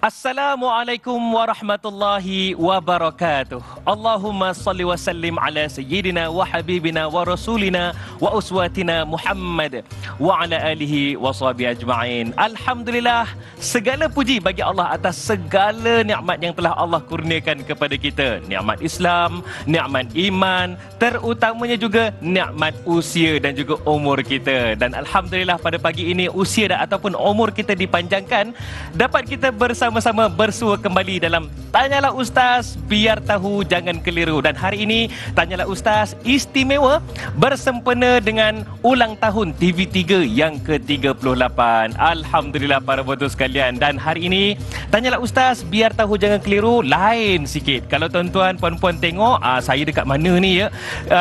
Assalamualaikum warahmatullahi wabarakatuh. Allahumma salli wa sallim ala sayyidina wa habibina wa rasulina wa uswatina Muhammad wa ala alihi wa sahbihi ajma'in. Alhamdulillah, segala puji bagi Allah atas segala nikmat yang telah Allah kurniakan kepada kita. Nikmat Islam, nikmat iman, terutamanya juga nikmat usia dan juga umur kita. Dan alhamdulillah pada pagi ini usia ataupun umur kita dipanjangkan, dapat kita bersama-sama bersua kembali dalam Tanyalah Ustaz, biar tahu jangan keliru. Dan hari ini Tanyalah Ustaz istimewa bersempena dengan ulang tahun TV3 yang ke-38. Alhamdulillah para penonton sekalian. Dan hari ini Tanyalah Ustaz, biar tahu jangan keliru lain sikit. Kalau tuan-tuan puan-puan tengok saya dekat mana ni ya.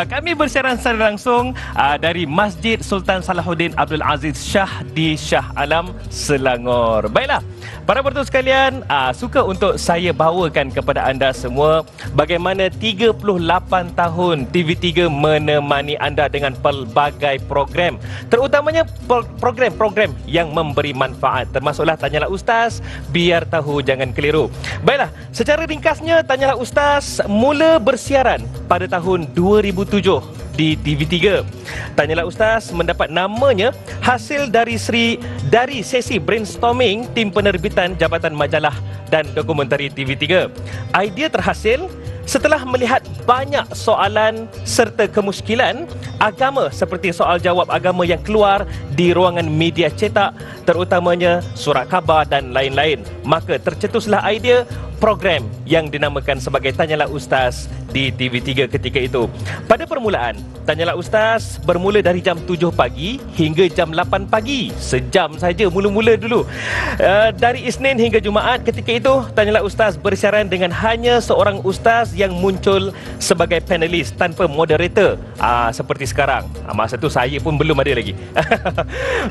Kami bersiaran secara langsung dari Masjid Sultan Salahuddin Abdul Aziz Shah di Shah Alam, Selangor. Baiklah, para penonton sekalian, suka untuk saya bawakan kepada anda semua bagaimana 38 tahun TV3 menemani anda dengan pelbagai program, terutamanya program-program yang memberi manfaat, termasuklah Tanyalah Ustaz, biar tahu jangan keliru. Baiklah, secara ringkasnya Tanyalah Ustaz mula bersiaran pada tahun 2007 di TV3. Tanyalah Ustaz mendapat namanya hasil dari sesi brainstorming tim penerbitan Jabatan Majalah dan Dokumentari TV3. Idea terhasil setelah melihat banyak soalan serta kemusykilan agama seperti soal jawab agama yang keluar di ruangan media cetak, terutamanya surat khabar dan lain-lain. Maka tercetuslah idea program yang dinamakan sebagai Tanyalah Ustaz di TV3 ketika itu. Pada permulaan, Tanyalah Ustaz bermula dari jam 7 pagi hingga jam 8 pagi. Sejam saja mula-mula dulu. Dari Isnin hingga Jumaat ketika itu, Tanyalah Ustaz bersiaran dengan hanya seorang ustaz yang muncul sebagai panelis tanpa moderator. Seperti sekarang. Masa tu saya pun belum ada lagi.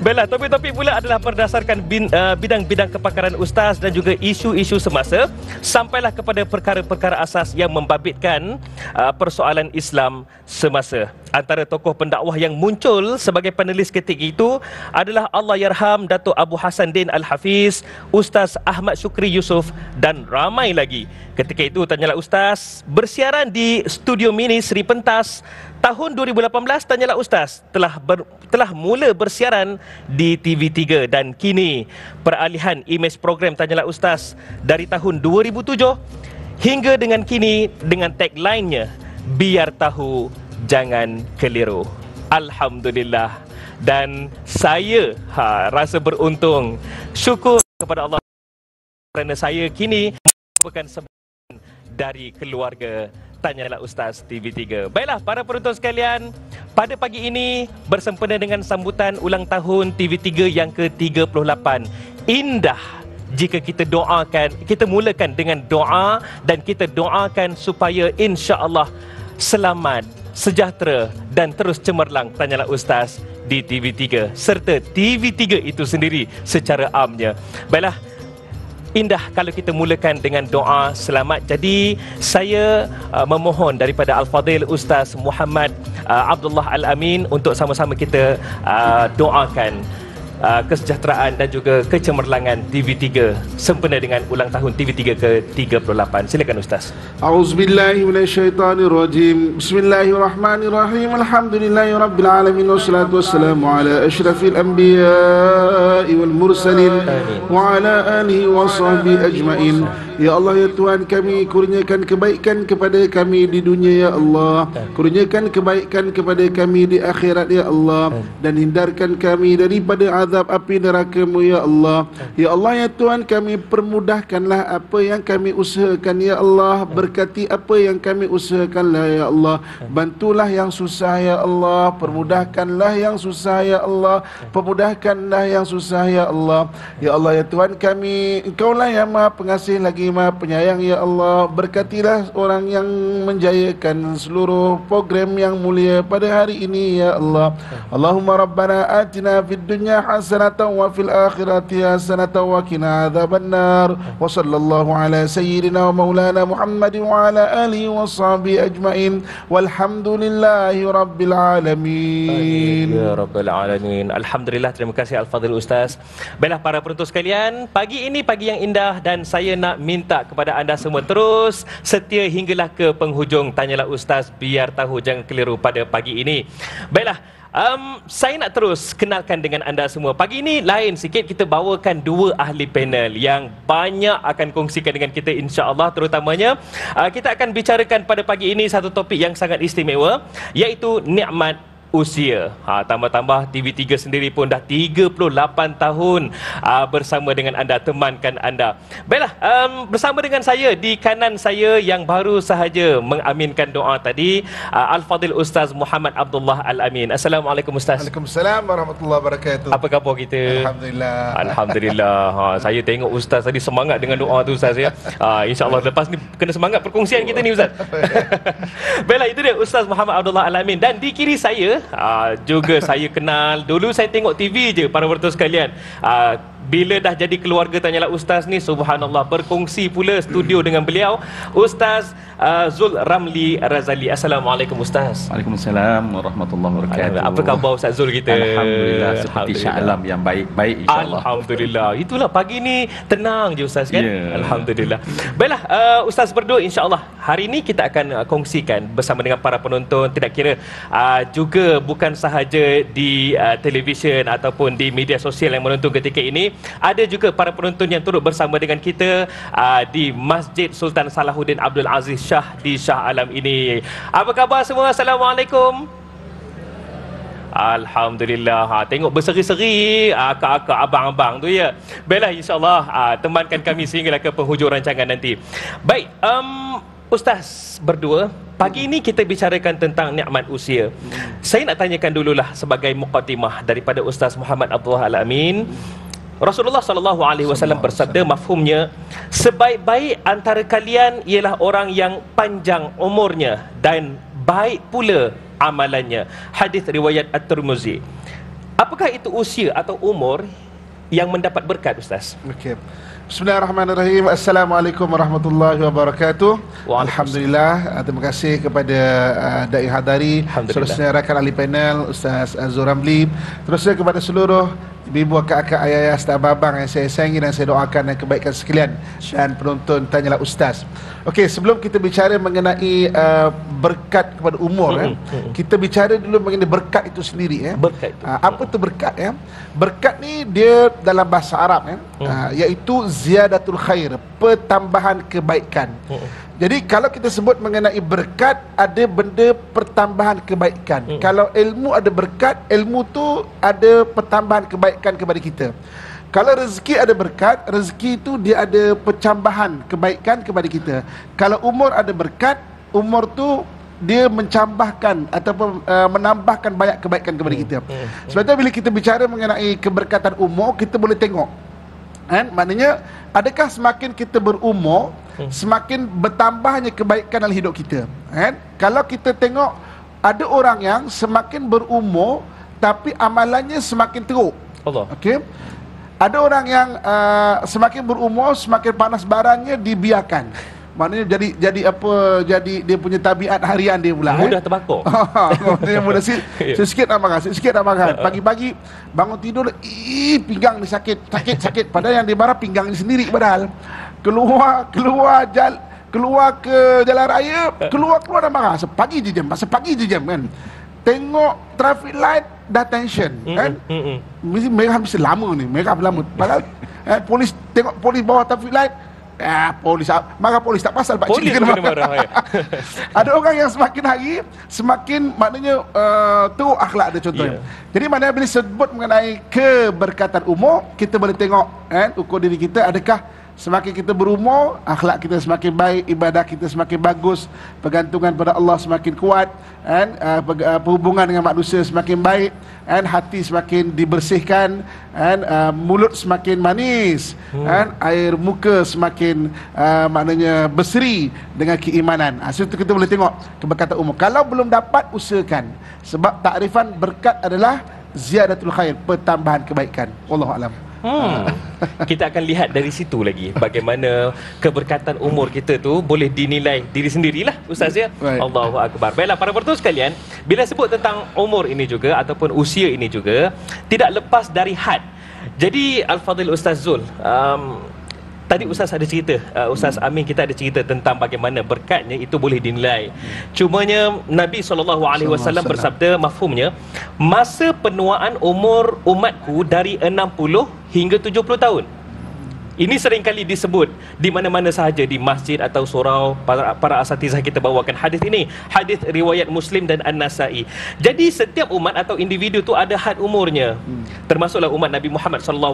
Baiklah, topik-topik pula adalah berdasarkan bidang-bidang kepakaran ustaz dan juga isu-isu semasa, sampailah kepada perkara-perkara asas yang membabitkan persoalan Islam semasa. Antara tokoh pendakwah yang muncul sebagai panelis ketika itu adalah Allahyarham Datuk Abu Hassan Din Al-Hafiz, Ustaz Ahmad Syukri Yusof dan ramai lagi. Ketika itu Tanyalah Ustaz bersiaran di Studio Mini Seri Pentas. Tahun 2018 Tanyalah Ustaz telah mula bersiaran di TV3 dan kini peralihan imej program Tanyalah Ustaz dari tahun 2007 hingga dengan kini dengan tagline-nya, biar tahu jangan keliru. Alhamdulillah. Dan saya rasa beruntung, syukur kepada Allah kerana saya kini merupakan sebahagian dari keluarga Tanyalah Ustaz TV3. Baiklah para penonton sekalian, pada pagi ini bersempena dengan sambutan ulang tahun TV3 yang ke-38. Indah jika kita doakan, kita mulakan dengan doa dan kita doakan supaya insya-Allah selamat, sejahtera dan terus cemerlang Tanyalah Ustaz di TV3 serta TV3 itu sendiri secara amnya. Baiklah, indah kalau kita mulakan dengan doa selamat. Jadi saya memohon daripada Al-Fadhil Ustaz Muhammad Abdullah Al-Amin untuk sama-sama kita doakan kesejahteraan dan juga kecemerlangan TV3 sempena dengan ulang tahun TV3 ke-38. Silakan Ustaz. A'udzubillahi minasyaitonirrajim. Bismillahirrahmanirrahim. Alhamdulillahirabbil alamin wassalatu wassalamu ala asyrafil anbiya'i wal mursalin wa ala alihi wa sahbihi ajmain. Ya Allah, ya Tuhan kami, kurniakan kebaikan kepada kami di dunia ya Allah, kurniakan kebaikan kepada kami di akhirat ya Allah, dan hindarkan kami daripada azab api neraka-Mu ya Allah. Ya Allah, ya Tuhan kami, permudahkanlah apa yang kami usahakan ya Allah, berkati apa yang kami usahakanlah ya Allah, bantulah yang susah ya Allah, permudahkanlah yang susah ya Allah, permudahkanlah yang susah ya Allah. Ya Allah, ya Tuhan kami, Engkaulah yang Maha Pengasih lagi Maha Penyayang ya Allah. Berkatilah orang yang menjayakan seluruh program yang mulia pada hari ini ya Allah. Allahumma rabbana atina fid dunya hasanatan wa fil akhirati hasanatan wa qina adzabannar. Wa sallallahu ala sayyidina wa maulana Muhammadin wa ala alihi wa sahbihi ajmain. Walhamdulillahi rabbil alamin. Ya Rabbal Alamin. Alhamdulillah, terima kasih Al-Fadhil Ustaz. Baiklah para penonton sekalian, pagi ini pagi yang indah dan saya nak minta kepada anda semua terus setia hinggalah ke penghujung Tanyalah Ustaz, biar tahu jangan keliru pada pagi ini. Baiklah, saya nak terus kenalkan dengan anda semua. Pagi ini lain sikit, kita bawakan dua ahli panel yang banyak akan kongsikan dengan kita insya-Allah. Terutamanya kita akan bicarakan pada pagi ini satu topik yang sangat istimewa, iaitu nikmat usia. Tambah-tambah TV3 sendiri pun dah 38 tahun bersama dengan anda, temankan anda. Baiklah, bersama dengan saya di kanan saya yang baru sahaja mengaminkan doa tadi, Al-Fadhil Ustaz Muhammad Abdullah Al-Amin. Assalamualaikum Ustaz. Waalaikumsalam warahmatullahi wabarakatuh. Apa khabar kita? Alhamdulillah. Alhamdulillah. Saya tengok Ustaz tadi semangat dengan doa tu Ustaz ya. InsyaAllah lepas ni kena semangat perkongsian kita ni Ustaz. Baiklah, itu dia Ustaz Muhammad Abdullah Al-Amin. Dan di kiri saya juga saya kenal. Dulu saya tengok TV je para penonton sekalian. Bila dah jadi keluarga Tanyalah Ustaz ni, subhanallah, berkongsi pula studio dengan beliau, Ustaz Zul Ramli Razali. Assalamualaikum Ustaz. Waalaikumsalam warahmatullahi wabarakatuh. Apa khabar Ustaz Zul kita? Alhamdulillah, seperti Shah Alam yang baik-baik insya-Allah. Alhamdulillah. Itulah pagi ni tenang je Ustaz kan? Yeah. Alhamdulillah. Baiklah, Ustaz berdua insya-Allah hari ni kita akan kongsikan bersama dengan para penonton, tidak kira juga bukan sahaja di televisyen ataupun di media sosial yang menonton ketika ini, ada juga para penonton yang turut bersama dengan kita di Masjid Sultan Salahuddin Abdul Aziz Shah di Shah Alam ini. Apa khabar semua? Assalamualaikum. Alhamdulillah. Tengok berseri-seri akak-akak, abang-abang tu ya. Baiklah, insyaAllah temankan kami sehinggalah ke penghujung rancangan nanti. Baik, Ustaz berdua, pagi ini kita bicarakan tentang nikmat usia. Saya nak tanyakan dululah sebagai mukadimah daripada Ustaz Muhammad Abdullah Al-Amin. Rasulullah SAW bersabda, mafhumnya, sebaik-baik antara kalian ialah orang yang panjang umurnya dan baik pula amalannya. Hadis riwayat At-Tirmizi. Apakah itu usia atau umur yang mendapat berkat Ustaz? Okey. Bismillahirrahmanirrahim. Assalamualaikum warahmatullahi wabarakatuh. Alhamdulillah. Terima kasih kepada Dai Hadari, seterusnya rakan ahli panel Ustaz Zul Ramli, terusnya kepada seluruh ibu, akak-akak, ayah-ayah, serta abang yang saya sayangi dan saya doakan dan kebaikan sekalian, dan penonton Tanyalah Ustaz. Okey, sebelum kita bicara mengenai berkat kepada umur, kita bicara dulu mengenai berkat itu sendiri. Berkat itu. Apa tu berkat? Berkat ni dia dalam bahasa Arab iaitu ziyadatul khair, pertambahan kebaikan. Jadi kalau kita sebut mengenai berkat, ada benda pertambahan kebaikan. Kalau ilmu ada berkat, ilmu tu ada pertambahan kebaikan kepada kita. Kalau rezeki ada berkat, rezeki itu dia ada pertambahan kebaikan kepada kita. Kalau umur ada berkat, umur tu dia mencambahkan ataupun menambahkan banyak kebaikan kepada kita. Sebab tu bila kita bicara mengenai keberkatan umur, kita boleh tengok, maknanya adakah semakin kita berumur, semakin bertambahnya kebaikan dalam hidup kita. Kalau kita tengok, ada orang yang semakin berumur tapi amalannya semakin teruk. Allah. Okey. Ada orang yang semakin berumur, semakin panas barannya dibiarkan. Maknanya jadi dia punya tabiat harian dia pula. Mudah terbakar. Dia mudah sikit nak makan, sikit nak makan. Pagi-pagi bangun tidur, pinggang ni sakit. Padahal yang dia marah pinggang ni sendiri padahal. Keluar ke jalan raya, keluar dah marah. Pagi je jam kan. Tengok traffic light dah tension kan. Merah mesti lama ni, padahal polis tengok polis bawah traffic light, polis marah, polis tak pasal pak cik kena marah. Ada orang yang semakin hari semakin maknanya teruk akhlak dia contohnya. Jadi maknanya bila sebut mengenai keberkatan umur, kita boleh tengok ukur diri kita, adakah Semakin kita berumur, akhlak kita semakin baik, ibadah kita semakin bagus, pergantungan pada Allah semakin kuat, dan perhubungan dengan manusia semakin baik, dan hati semakin dibersihkan, dan mulut semakin manis, dan air muka semakin maknanya berseri dengan keimanan. So itu kita boleh tengok keberkatan umur. Kalau belum dapat, usahakan, sebab takrifan berkat adalah ziyadatul khair, pertambahan kebaikan. Wallahu alam. Kita akan lihat dari situ lagi bagaimana keberkatan umur kita tu boleh dinilai diri sendirilah, Ustaz ya. Allahu akbar. Baiklah para penonton sekalian, bila sebut tentang umur ini juga ataupun usia ini juga tidak lepas dari had. Jadi Al-Fadhil Ustaz Zul, tadi Ustaz ada cerita, Ustaz Amin kita ada cerita tentang bagaimana berkatnya itu boleh dinilai. Cumanya Nabi SAW bersabda, mafhumnya, masa penuaan umur umatku dari 60 hingga 70 tahun. Ini seringkali disebut di mana-mana sahaja, di masjid atau surau. Para asatizah kita bawakan hadis ini, hadis riwayat Muslim dan An-Nasa'i. Jadi setiap umat atau individu tu ada had umurnya, termasuklah umat Nabi Muhammad SAW.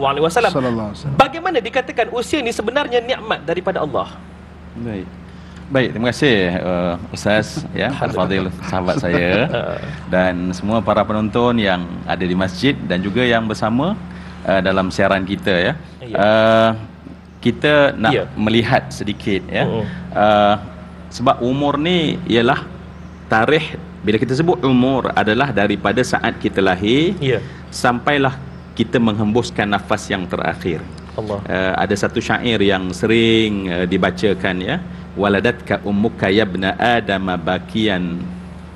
Bagaimana dikatakan usia ni sebenarnya nikmat daripada Allah? Baik, terima kasih Ustaz ya, Al-Fadhil, sahabat saya, dan semua para penonton yang ada di masjid dan juga yang bersama dalam siaran kita ya. Kita nak melihat sedikit ya, sebab umur ni ialah tarikh. Bila kita sebut umur adalah daripada saat kita lahir sampailah kita menghembuskan nafas yang terakhir. Ada satu syair yang sering dibacakan ya, waladatka ummuka yabna adama bakian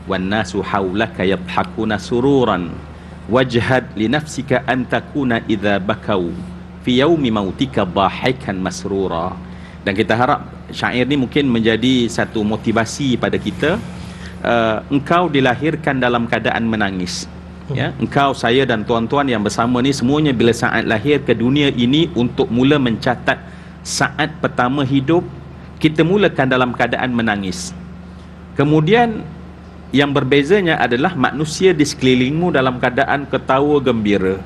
wan nasu haulaka yadhakuna sururan wajhad li nafsika an takuna idza bakau fi yaumi mautika dhahikan masrura. Dan kita harap syair ni mungkin menjadi satu motivasi pada kita. Engkau dilahirkan dalam keadaan menangis ya. Engkau, saya dan tuan-tuan yang bersama ni semuanya bila saat lahir ke dunia ini untuk mula mencatat saat pertama hidup, kita mulakan dalam keadaan menangis. Kemudian yang berbezanya adalah manusia di sekelilingmu dalam keadaan ketawa gembira.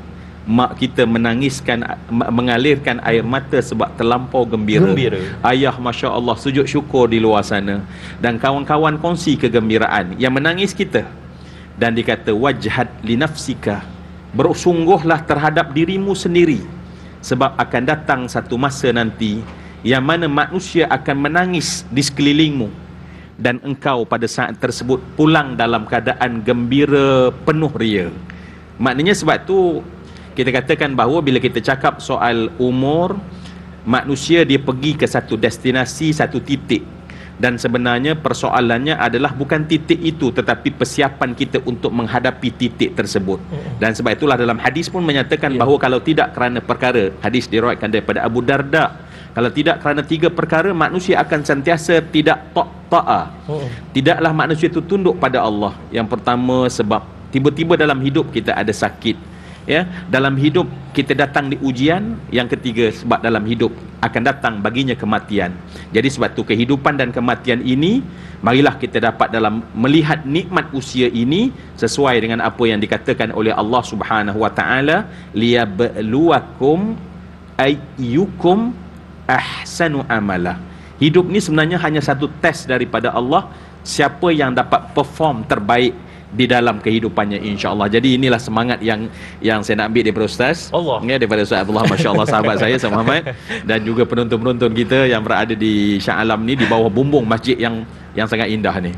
Mak kita menangiskan, mengalirkan air mata sebab terlampau gembira. Ayah Masya Allah sujud syukur di luar sana, dan kawan-kawan kongsi kegembiraan. Yang menangis kita. Dan dikata wajhad li nafsika, bersungguhlah terhadap dirimu sendiri, sebab akan datang satu masa nanti yang mana manusia akan menangis di sekelilingmu, dan engkau pada saat tersebut pulang dalam keadaan gembira penuh ria. Maknanya sebab tu kita katakan bahawa bila kita cakap soal umur, manusia dia pergi ke satu destinasi, satu titik, dan sebenarnya persoalannya adalah bukan titik itu tetapi persiapan kita untuk menghadapi titik tersebut. Dan sebab itulah dalam hadis pun menyatakan bahawa kalau tidak kerana perkara, hadis diriwayatkan daripada Abu Darda, kalau tidak kerana 3 perkara, manusia akan sentiasa tidak ta'ah. Tidaklah manusia itu tunduk pada Allah. Yang pertama sebab tiba-tiba dalam hidup kita ada sakit ya, dalam hidup kita datang di ujian. Yang ketiga sebab dalam hidup akan datang baginya kematian. Jadi sebab tu kehidupan dan kematian ini, marilah kita dapat dalam melihat nikmat usia ini sesuai dengan apa yang dikatakan oleh Allah Subhanahu wa taala, liyabluwakum ayyukum ahsanu amala. Hidup ni sebenarnya hanya satu test daripada Allah, siapa yang dapat perform terbaik di dalam kehidupannya, insya-Allah. Jadi inilah semangat yang saya nak ambil daripada Ustaz ya, daripada Ustaz Abdullah, masya-Allah, sahabat saya, Ustaz Muhammad, dan juga penonton-penonton kita yang berada di Shah Alam ni, di bawah bumbung masjid yang sangat indah ni.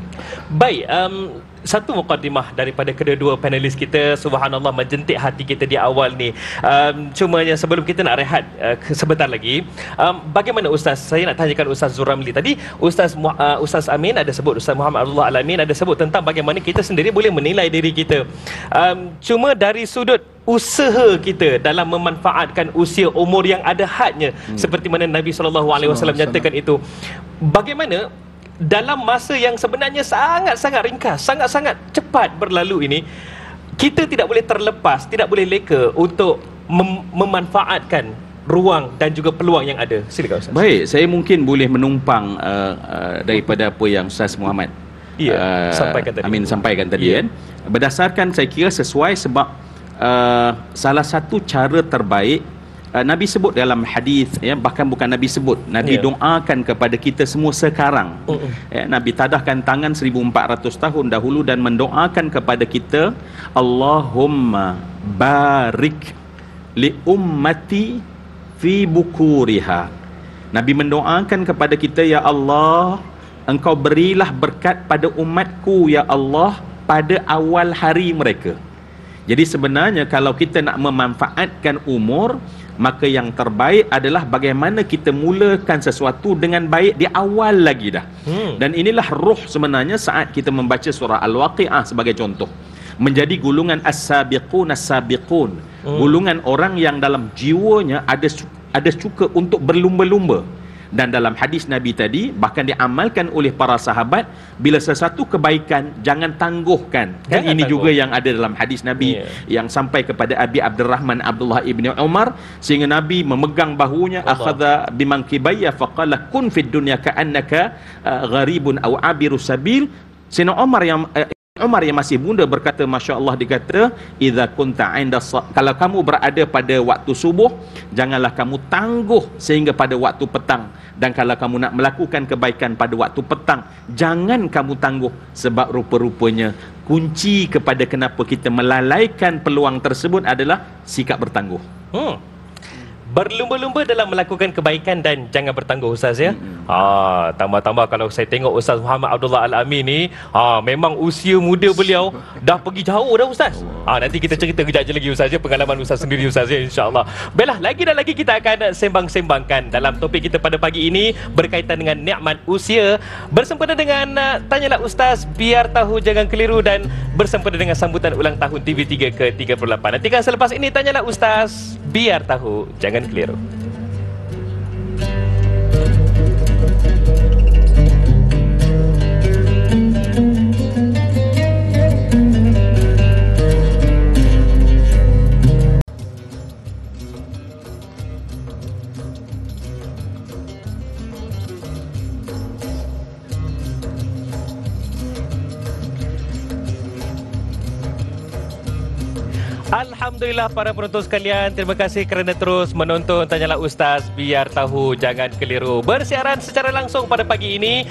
Baik, satu mukadimah daripada kedua-dua panelis kita, subhanallah, menjentik hati kita di awal ni. Cumanya sebelum kita nak rehat sebentar lagi, bagaimana Ustaz, saya nak tanyakan Ustaz Zul Ramli. Tadi Ustaz Amin ada sebut, Ustaz Muhammad Abdullah Al-Amin ada sebut tentang bagaimana kita sendiri boleh menilai diri kita. Cuma dari sudut usaha kita dalam memanfaatkan usia umur yang ada hadnya, seperti mana Nabi SAW nyatakan itu, bagaimana dalam masa yang sebenarnya sangat-sangat ringkas, sangat-sangat cepat berlalu ini, kita tidak boleh terlepas, tidak boleh leka untuk memanfaatkan ruang dan juga peluang yang ada. Silakan Ustaz. Baik, saya mungkin boleh menumpang daripada apa yang Ustaz Muhammad sampaikan tadi kan. Berdasarkan, saya kira sesuai, sebab salah satu cara terbaik Nabi sebut dalam hadis, ya, bahkan bukan Nabi sebut, Nabi doakan kepada kita semua sekarang. Nabi tadahkan tangan 1400 tahun dahulu dan mendoakan kepada kita, Allahumma barik li ummati fi bukuriha. Nabi mendoakan kepada kita, ya Allah, Engkau berilah berkat pada umatku, ya Allah, pada awal hari mereka. Jadi sebenarnya kalau kita nak memanfaatkan umur, maka yang terbaik adalah bagaimana kita mulakan sesuatu dengan baik di awal lagi dah. Dan inilah roh sebenarnya saat kita membaca surah Al-Waqi'ah sebagai contoh. Menjadi gulungan as-sabiqun as-sabiqun. Gulungan orang yang dalam jiwanya ada suka untuk berlumba-lumba. Dan dalam hadis Nabi tadi, bahkan diamalkan oleh para sahabat, bila sesuatu kebaikan, jangan tangguhkan. Kan ini tangguh juga yang ada dalam hadis Nabi, yang sampai kepada Abi Abdurrahman Abdullah ibn Umar, sehingga Nabi memegang bahunya, akhadha bimankibayya faqala kun fid dunya ka'annaka gharibun aw abiru sabil. Sayyidina Umar yang masih muda berkata, Masya Allah, dikata, idza kunta inda, kalau kamu berada pada waktu subuh, janganlah kamu tangguh sehingga pada waktu petang. Dan kalau kamu nak melakukan kebaikan pada waktu petang, jangan kamu tangguh, sebab rupa-rupanya kunci kepada kenapa kita melalaikan peluang tersebut adalah sikap bertangguh. Berlumba-lumba dalam melakukan kebaikan dan jangan bertangguh, Ustaz, ya. Tambah-tambah kalau saya tengok Ustaz Muhammad Abdullah Al-Amin ni, memang usia muda beliau dah pergi jauh dah, Ustaz. Nanti kita cerita kejap je lagi, Ustaz, ya, pengalaman Ustaz sendiri, Ustaz, ya, insya-Allah. Baiklah, lagi dan lagi kita akan sembang-sembangkan dalam topik kita pada pagi ini berkaitan dengan nikmat usia, bersempena dengan Tanyalah Ustaz, biar tahu jangan keliru, dan bersempena dengan sambutan ulang tahun TV3 ke-38. Nantikan selepas ini Tanyalah Ustaz, biar tahu jangan keliru. Alhamdulillah para penonton sekalian, terima kasih kerana terus menonton Tanyalah Ustaz, biar tahu jangan keliru. Bersiaran secara langsung pada pagi ini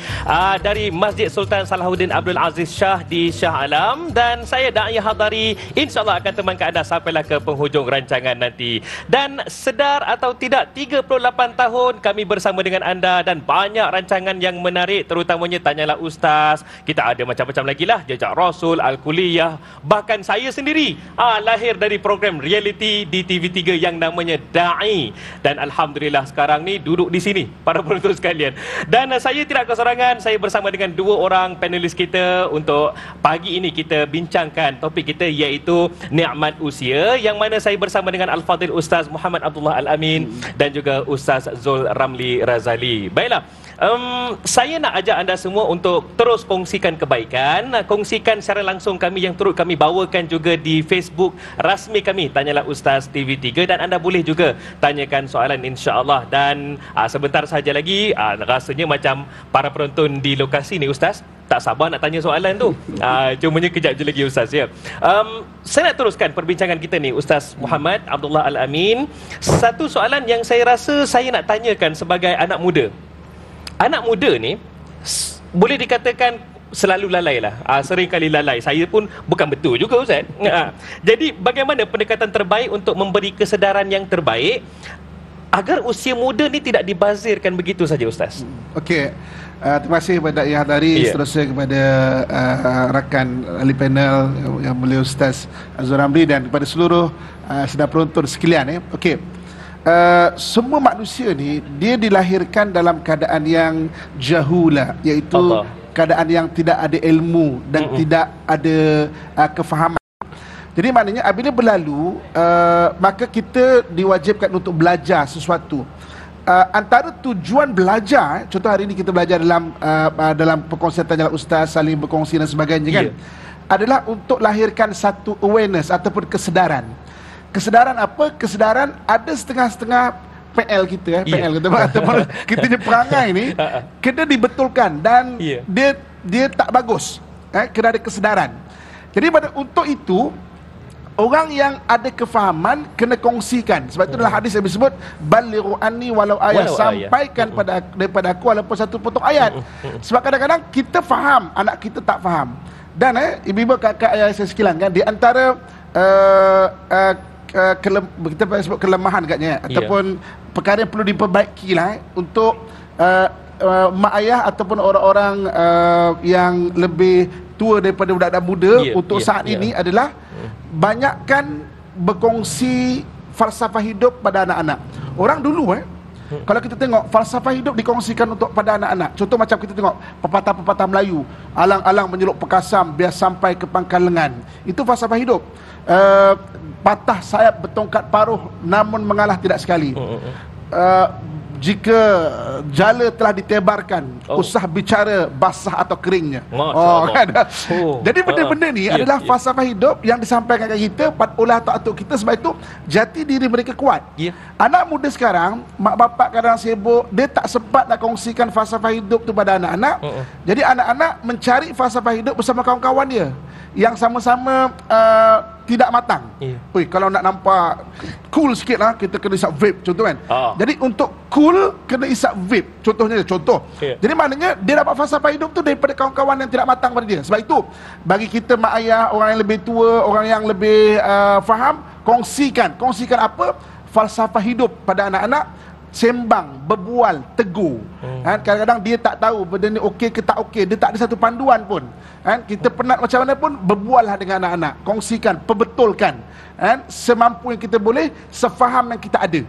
dari Masjid Sultan Salahuddin Abdul Aziz Shah di Shah Alam, dan saya Da'i Hadari insya-Allah akan temankan anda sampailah ke penghujung rancangan nanti. Dan sedar atau tidak, 38 tahun kami bersama dengan anda dan banyak rancangan yang menarik, terutamanya Tanyalah Ustaz. Kita ada macam-macam lagi lah, Jejak Rasul, Al-Kuliyah, bahkan saya sendiri lahir dari program reality di TV3 yang namanya Da'i. Dan Alhamdulillah sekarang ni duduk di sini para penonton sekalian. Dan saya tidak kesorangan, saya bersama dengan dua orang panelis kita untuk pagi ini kita bincangkan topik kita, iaitu nikmat usia, yang mana saya bersama dengan Al-Fadhil Ustaz Muhammad Abdullah Al-Amin dan juga Ustaz Zul Ramli Razali. Baiklah, saya nak ajak anda semua untuk terus kongsikan kebaikan, kongsikan secara langsung kami yang turut kami bawakan juga di Facebook rasmi kami Tanyalah Ustaz TV3, dan anda boleh juga tanyakan soalan insya-Allah. Dan sebentar saja lagi, rasanya macam para penonton di lokasi ni, Ustaz, tak sabar nak tanya soalan tu. Cumanya kejap je lagi, Ustaz, ya. Saya nak teruskan perbincangan kita ni, Ustaz Muhammad Abdullah Al-Amin. Satu soalan yang saya rasa saya nak tanyakan sebagai anak muda. Anak muda ni boleh dikatakan selalu lalai lah, sering kali lalai. Saya pun bukan betul juga, Ustaz. Jadi bagaimana pendekatan terbaik untuk memberi kesedaran yang terbaik agar usia muda ni tidak dibazirkan begitu saja, Ustaz? Okey, terima kasih kepada Da'i Hadari, seterusnya kepada rakan ahli panel yang mulia Ustaz Azhar Ramli, dan kepada seluruh sedang penonton sekalian. Okey, semua manusia ni dia dilahirkan dalam keadaan yang jahula, iaitu keadaan yang tidak ada ilmu dan tidak ada kefahaman. Jadi maknanya apabila berlalu, maka kita diwajibkan untuk belajar sesuatu. Antara tujuan belajar, contoh hari ini kita belajar dalam perkongsian Tanyalah Ustaz, saling berkongsi dan sebagainya, kan, adalah untuk lahirkan satu awareness ataupun kesedaran. Kesedaran apa? Kesedaran ada setengah-setengah PL kita, PL kita ataupun kita punya perangai ni kena dibetulkan dan dia tak bagus. Kena ada kesedaran. Jadi untuk itu orang yang ada kefahaman kena kongsikan. Sebab itu dalam hadis yang disebut balighu anni walau ayat, sampaikan daripada aku walaupun satu potong ayat. Sebab kadang-kadang kita faham, anak kita tak faham. Dan ibu-ibu, kakak, ayah saya sekalian kan, di antara kita sebut kelemahan agaknya, ataupun perkara yang perlu diperbaiki lah untuk mak ayah ataupun orang-orang yang lebih tua daripada budak-budak muda untuk saat ini adalah banyakkan berkongsi falsafah hidup pada anak-anak. Orang dulu kalau kita tengok falsafah hidup dikongsikan untuk pada anak-anak. Contoh macam kita tengok pepatah-pepatah Melayu, alang-alang menyeluk pekasam biar sampai ke pangkal lengan. Itu falsafah hidup. Patah sayap bertongkat paruh namun mengalah tidak sekali. Jika jala telah ditebarkan, usah bicara basah atau keringnya. Kan? Jadi benda-benda ni adalah falsafah hidup yang disampaikan kepada kita oleh atuk-atuk kita. Sebab itu jati diri mereka kuat. Anak muda sekarang, mak bapak kadang sibuk, dia tak sempat nak kongsikan falsafah hidup tu pada anak-anak. Jadi anak-anak mencari falsafah hidup bersama kawan-kawan dia yang sama-sama tidak matang. Kalau nak nampak cool sikit lah, kita kena isap vape, contoh kan. Jadi untuk cool, kena isap vape, contoh. Jadi maknanya dia dapat falsafah hidup tu daripada kawan-kawan yang tidak matang pada dia. Sebab itu bagi kita mak ayah, orang yang lebih tua, orang yang lebih faham, kongsikan apa? Falsafah hidup pada anak-anak. Sembang, berbual, tegur. Kadang-kadang dia tak tahu benda ni okey ke tak okey, dia tak ada satu panduan pun. Kita penat macam mana pun, berbual lah dengan anak-anak, kongsikan, perbetulkan semampu yang kita boleh, sefaham yang kita ada.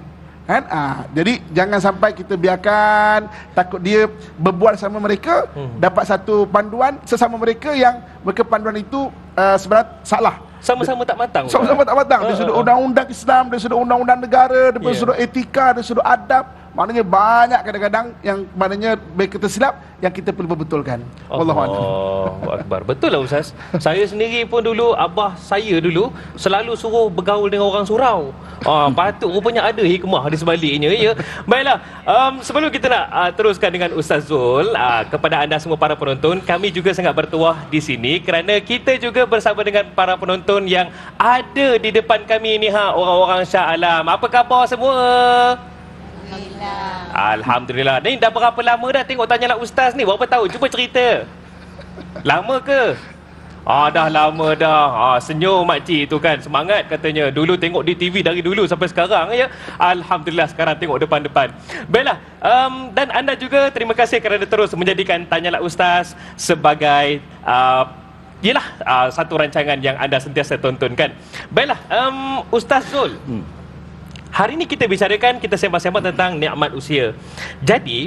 Jadi jangan sampai kita biarkan, takut dia berbual sama mereka, dapat satu panduan sesama mereka yang panduan itu sebenarnya salah. Sama-sama tak matang. Sama-sama tak matang. Dari sudut undang-undang Islam, dari sudut undang-undang negara, dari sudut etika, dari sudut adab. Maknanya banyak kadang-kadang yang maknanya baik kita silap yang kita perlu berbetulkan. Allahu Akbar. Betul lah Ustaz. Saya sendiri pun dulu, abah saya dulu selalu suruh bergaul dengan orang surau. Patut rupanya ada hikmah di sebaliknya, ya. Baiklah, sebelum kita nak teruskan dengan Ustaz Zul, kepada anda semua para penonton, kami juga sangat bertuah di sini kerana kita juga bersama dengan para penonton yang ada di depan kami ni, orang-orang Shah Alam. Apa khabar semua? Alhamdulillah. Ni dah berapa lama dah tengok Tanyalah Ustaz ni? Berapa tahun? Cuba cerita. Lama ke? Dah lama dah. Senyum makcik tu kan, semangat katanya. Dulu tengok di TV dari dulu sampai sekarang, ya. Alhamdulillah sekarang tengok depan-depan. Baiklah, dan anda juga terima kasih kerana terus menjadikan Tanyalah Ustaz sebagai satu rancangan yang anda sentiasa tontonkan. Baiklah, Ustaz Zul, hari ini kita bicarakan, kita sembang-sembang tentang nikmat usia. Jadi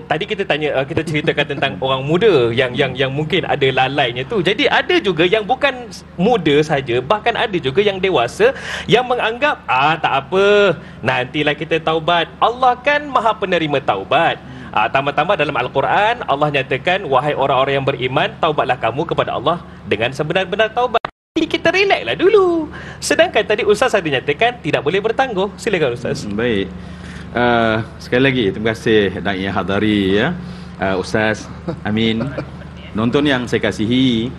tadi kita ceritakan tentang orang muda yang mungkin ada lalainya tu. Jadi ada juga yang bukan muda saja, bahkan ada juga yang dewasa yang menganggap tak apa, nantilah kita taubat. Allah kan Maha Penerima taubat. Tambah-tambah dalam Al-Quran Allah nyatakan, wahai orang-orang yang beriman, taubatlah kamu kepada Allah dengan sebenar-benar taubat. Kita relax lah dulu. Sedangkan tadi Ustaz ada nyatakan tidak boleh bertangguh. Silakan Ustaz. Baik. Sekali lagi terima kasih Da'i Hadari, ya. Ustaz Amin, nonton yang saya kasihi,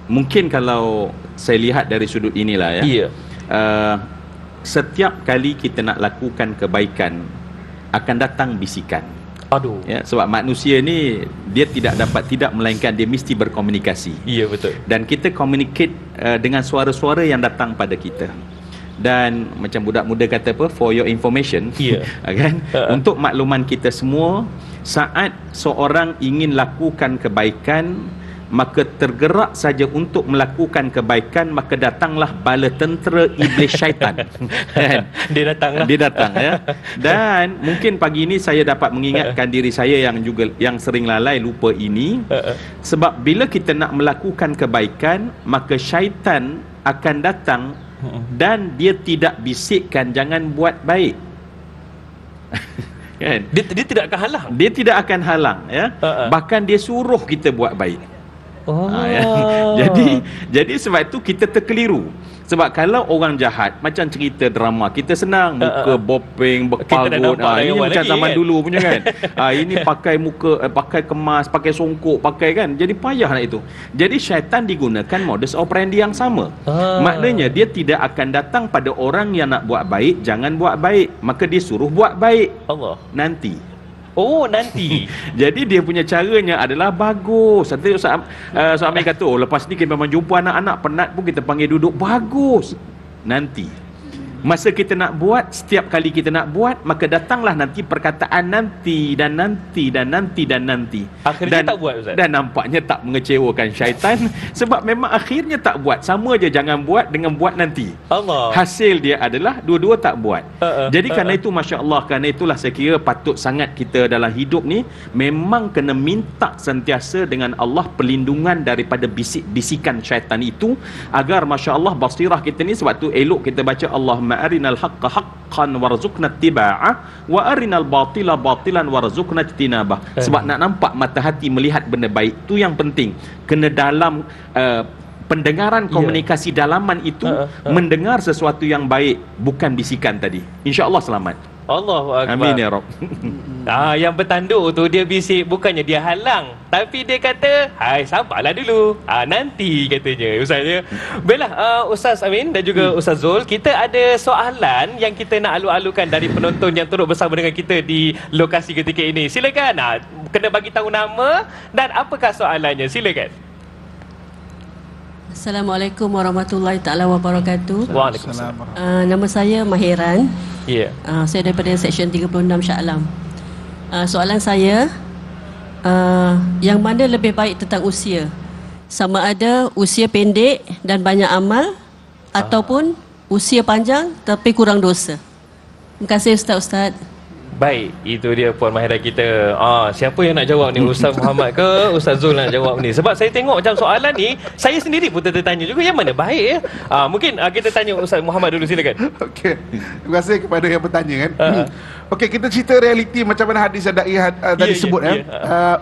mungkin kalau saya lihat dari sudut inilah, ya. Setiap kali kita nak lakukan kebaikan akan datang bisikan. Ya, sebab manusia ni dia tidak melainkan dia mesti berkomunikasi. Ya, betul. Dan kita communicate dengan suara-suara yang datang pada kita. Dan macam budak muda kata apa, for your information, kan? Untuk makluman kita semua, saat seorang ingin lakukan kebaikan, maka tergerak saja untuk melakukan kebaikan, maka datanglah bala tentera iblis syaitan. Dia datang, ya. Dan mungkin pagi ini saya dapat mengingatkan diri saya yang sering lalai lupa ini, sebab bila kita nak melakukan kebaikan, maka syaitan akan datang dan dia tidak bisikkan jangan buat baik. Kan? Dia tidak akan halang. Dia tidak akan halang, ya. Bahkan dia suruh kita buat baik. Ya. Jadi sebab itu kita terkeliru. Sebab kalau orang jahat macam cerita drama, kita senang muka bopeng, berpagut. Ini macam zaman dulu punya kan. Ini pakai muka, pakai kemas, pakai songkok, pakai kan. Jadi payah nak itu. Jadi syaitan digunakan modus operandi yang sama. Maknanya dia tidak akan datang pada orang yang nak buat baik, jangan buat baik. Maka dia suruh buat baik. Allah. Nanti. Oh, nanti. Jadi dia punya caranya adalah bagus. Nanti Ustaz Amir kata, lepas ni kita memang jumpa anak-anak penat pun kita panggil duduk. Bagus. Nanti. Masa kita nak buat, setiap kali kita nak buat, maka datanglah nanti perkataan nanti dan nanti dan nanti dan nanti. Akhirnya tak buat, Ustaz? Dan nampaknya tak mengecewakan syaitan. Sebab memang akhirnya tak buat. Sama je jangan buat dengan buat nanti. Allah. Hasil dia adalah dua-dua tak buat. Jadi kerana itu, Masya Allah, kerana itulah saya kira patut sangat kita dalam hidup ni memang kena minta sentiasa dengan Allah perlindungan daripada bisik-bisikan syaitan itu, agar Masya Allah basirah kita ni, sebab tu elok kita baca Allahumma arinal haqqa haqqan warzuqna ittiba'ah wa arinal batila batilan warzuqna ijtinabah. Sebab nak nampak mata hati melihat benda baik tu yang penting. Kena dalam pendengaran komunikasi dalaman itu mendengar sesuatu yang baik, bukan bisikan tadi. Insya-Allah selamat. Allahu Akbar. Amin ya Rabb. Yang bertanduk tu dia bisik, bukannya dia halang, tapi dia kata, hai sabarlah dulu, nanti katanya Ustaz ya. Baiklah, Ustaz Amin dan juga Ustaz Zul, kita ada soalan yang kita nak alu-alukan dari penonton yang turut bersama dengan kita di lokasi ketika ini. Silakan, kena bagi tahu nama dan apakah soalannya, silakan. Assalamualaikum warahmatullahi taala wabarakatuh. Waalaikumsalam. Nama saya Mahiran. Ya. Saya daripada Seksyen 36 Shah Alam. Soalan saya, yang mana lebih baik tentang usia? Sama ada usia pendek dan banyak amal, ataupun usia panjang tapi kurang dosa? Terima kasih Ustaz. Baik, itu dia Puan Mahira kita. Siapa yang nak jawab ni? Ustaz Muhammad ke Ustaz Zul nak jawab ni? Sebab saya tengok macam soalan ni, saya sendiri pun tertanya juga yang mana baik ya. Mungkin kita tanya Ustaz Muhammad dulu, silakan. Okey. Terima kasih kepada yang bertanya kan. Okey, kita cerita realiti macam mana hadis dai tadi sebut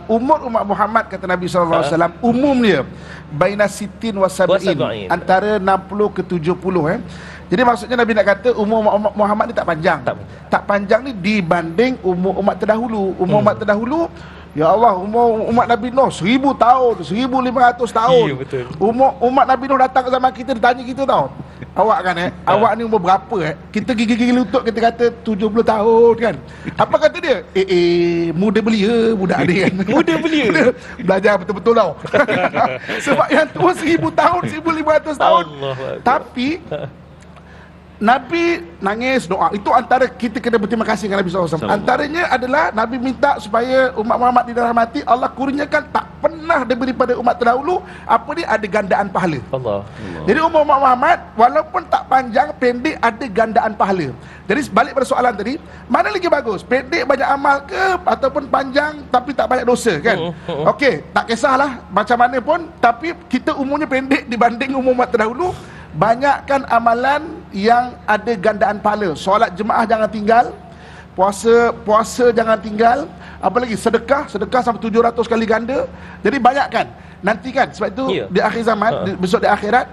umur umat Muhammad, kata Nabi SAW, umumnya baina sitin wa sab'in, antara 60 ke 70 Jadi maksudnya Nabi nak kata umur umat Muhammad ni tak panjang. Tak panjang ni dibanding umur umat terdahulu. Umur umat terdahulu, ya Allah, umur umat Nabi Nuh 1000 tahun, 1500 tahun. Ya, betul. Umat Nabi Nuh datang ke zaman kita, dia tanya kita tau, awak kan awak ni umur berapa Kita gigi-gigi lutut, kita kata 70 tahun kan. Apa kata dia? Muda belia budak ni kan. Muda belia. Belajar betul-betul tau. Sebab yang tua 1000 tahun, 1500 tahun. Tapi Nabi nangis doa. Itu antara kita kena berterima kasih dengan Nabi SAW. Antaranya adalah Nabi minta supaya umat Muhammad dirahmati, Allah kurniakan tak pernah diberi pada umat terdahulu apa ni, ada gandaan pahala. Allah. Jadi umat Muhammad walaupun tak panjang, pendek, ada gandaan pahala. Jadi balik pada soalan tadi, mana lagi bagus? Pendek banyak amal ke ataupun panjang tapi tak banyak dosa kan? Okey, tak kisahlah macam mana pun, tapi kita umurnya pendek dibanding umur umat terdahulu. Banyakkan amalan yang ada gandaan pahala. Solat jemaah jangan tinggal, puasa jangan tinggal, apa lagi, sedekah sampai 700 kali ganda. Jadi banyakkan. Nanti kan, sebab itu di akhir zaman, besok di akhirat,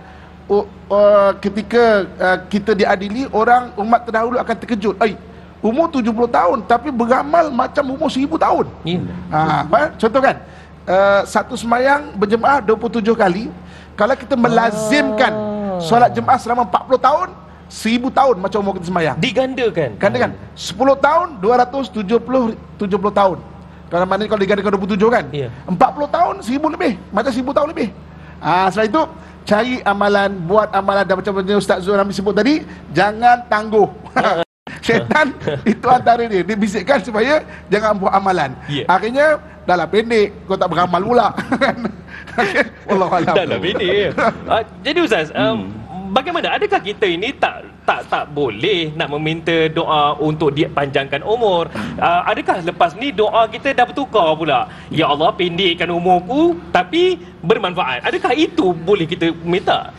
ketika kita diadili, orang umat terdahulu akan terkejut. Umur 70 tahun tapi beramal macam umur 1000 tahun. Contoh kan, satu sembahyang berjemaah 27 kali. Kalau kita melazimkan solat jemaah selama 40 tahun, 1000 tahun macam umur kita sembahyang. Digandakan. Gandakan. 10 tahun 270 tahun. Kalau mana kalau digandakan 27 kan? 40 tahun 1000 lebih, macam 1000 tahun lebih. Setelah itu cari amalan, buat amalan, dan macam Ustaz Zul Rami sebut tadi, jangan tangguh. Syaitan itu antara dia bisikkan supaya jangan buat amalan. Akhirnya dah lah pendek, kau tak beramal pula. Wallahualam. Dah lah pendek. Jadi Ustaz, bagaimana? Adakah kita ini tak boleh nak meminta doa untuk dia panjangkan umur? Adakah lepas ni doa kita dah bertukar pula? Ya Allah, pendekkan umurku tapi bermanfaat. Adakah itu boleh kita minta?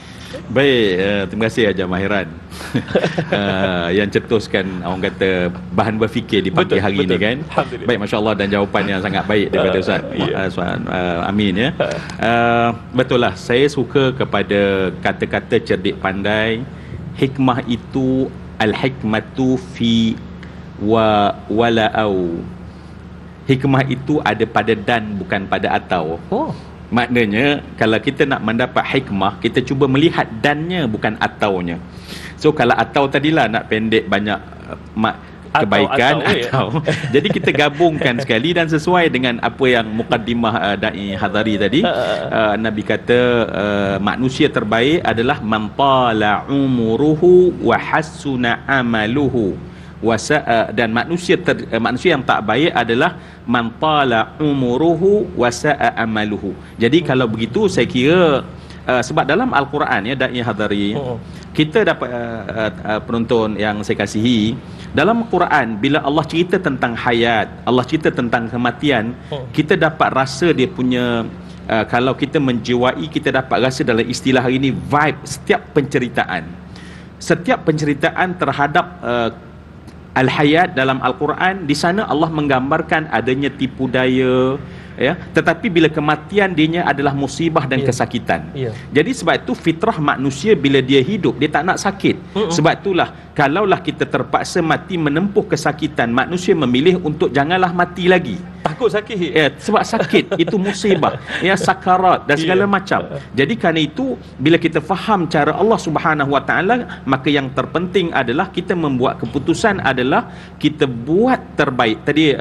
Baik, terima kasih Haji Mahiran yang cetuskan orang kata bahan berfikir di pagi hari ini kan. Baik, masya-Allah, dan jawapan yang sangat baik daripada Ustaz Amin ya. Betul lah, saya suka kepada kata-kata cerdik pandai. Hikmah itu al-hikmatu fi wala'au. Hikmah itu ada pada dan bukan pada atau. Maknanya kalau kita nak mendapat hikmah, kita cuba melihat dannya bukan ataunya. So kalau atau tadilah nak pendek banyak kebaikan atau jadi kita gabungkan sekali dan sesuai dengan apa yang mukaddimah Dai Hadari tadi. Nabi kata manusia terbaik adalah man tala umuruhu wa hassuna amaluhu. Dan manusia yang tak baik adalah man tala umuruhu wa sa'a amaluhu. Jadi kalau begitu saya kira sebab dalam Al-Quran ya Dai Hadari, kita dapat penonton yang saya kasihi, dalam Quran bila Allah cerita tentang hayat, Allah cerita tentang kematian, kita dapat rasa dia punya kalau kita menjiwai, kita dapat rasa dalam istilah hari ini vibe setiap penceritaan terhadap Al-Hayat dalam Al-Quran. Di sana Allah menggambarkan adanya tipu daya ya, tetapi bila kematian dianya adalah musibah dan kesakitan. Jadi sebab itu fitrah manusia bila dia hidup dia tak nak sakit. Sebab itulah kalaulah kita terpaksa mati menempuh kesakitan, manusia memilih untuk janganlah mati lagi. Takut sakit. Ya, sebab sakit itu musibah, ya, sakarat dan segala macam. Jadi kerana itu bila kita faham cara Allah Subhanahu Wa Taala, maka yang terpenting adalah kita membuat keputusan adalah kita buat terbaik. Tadi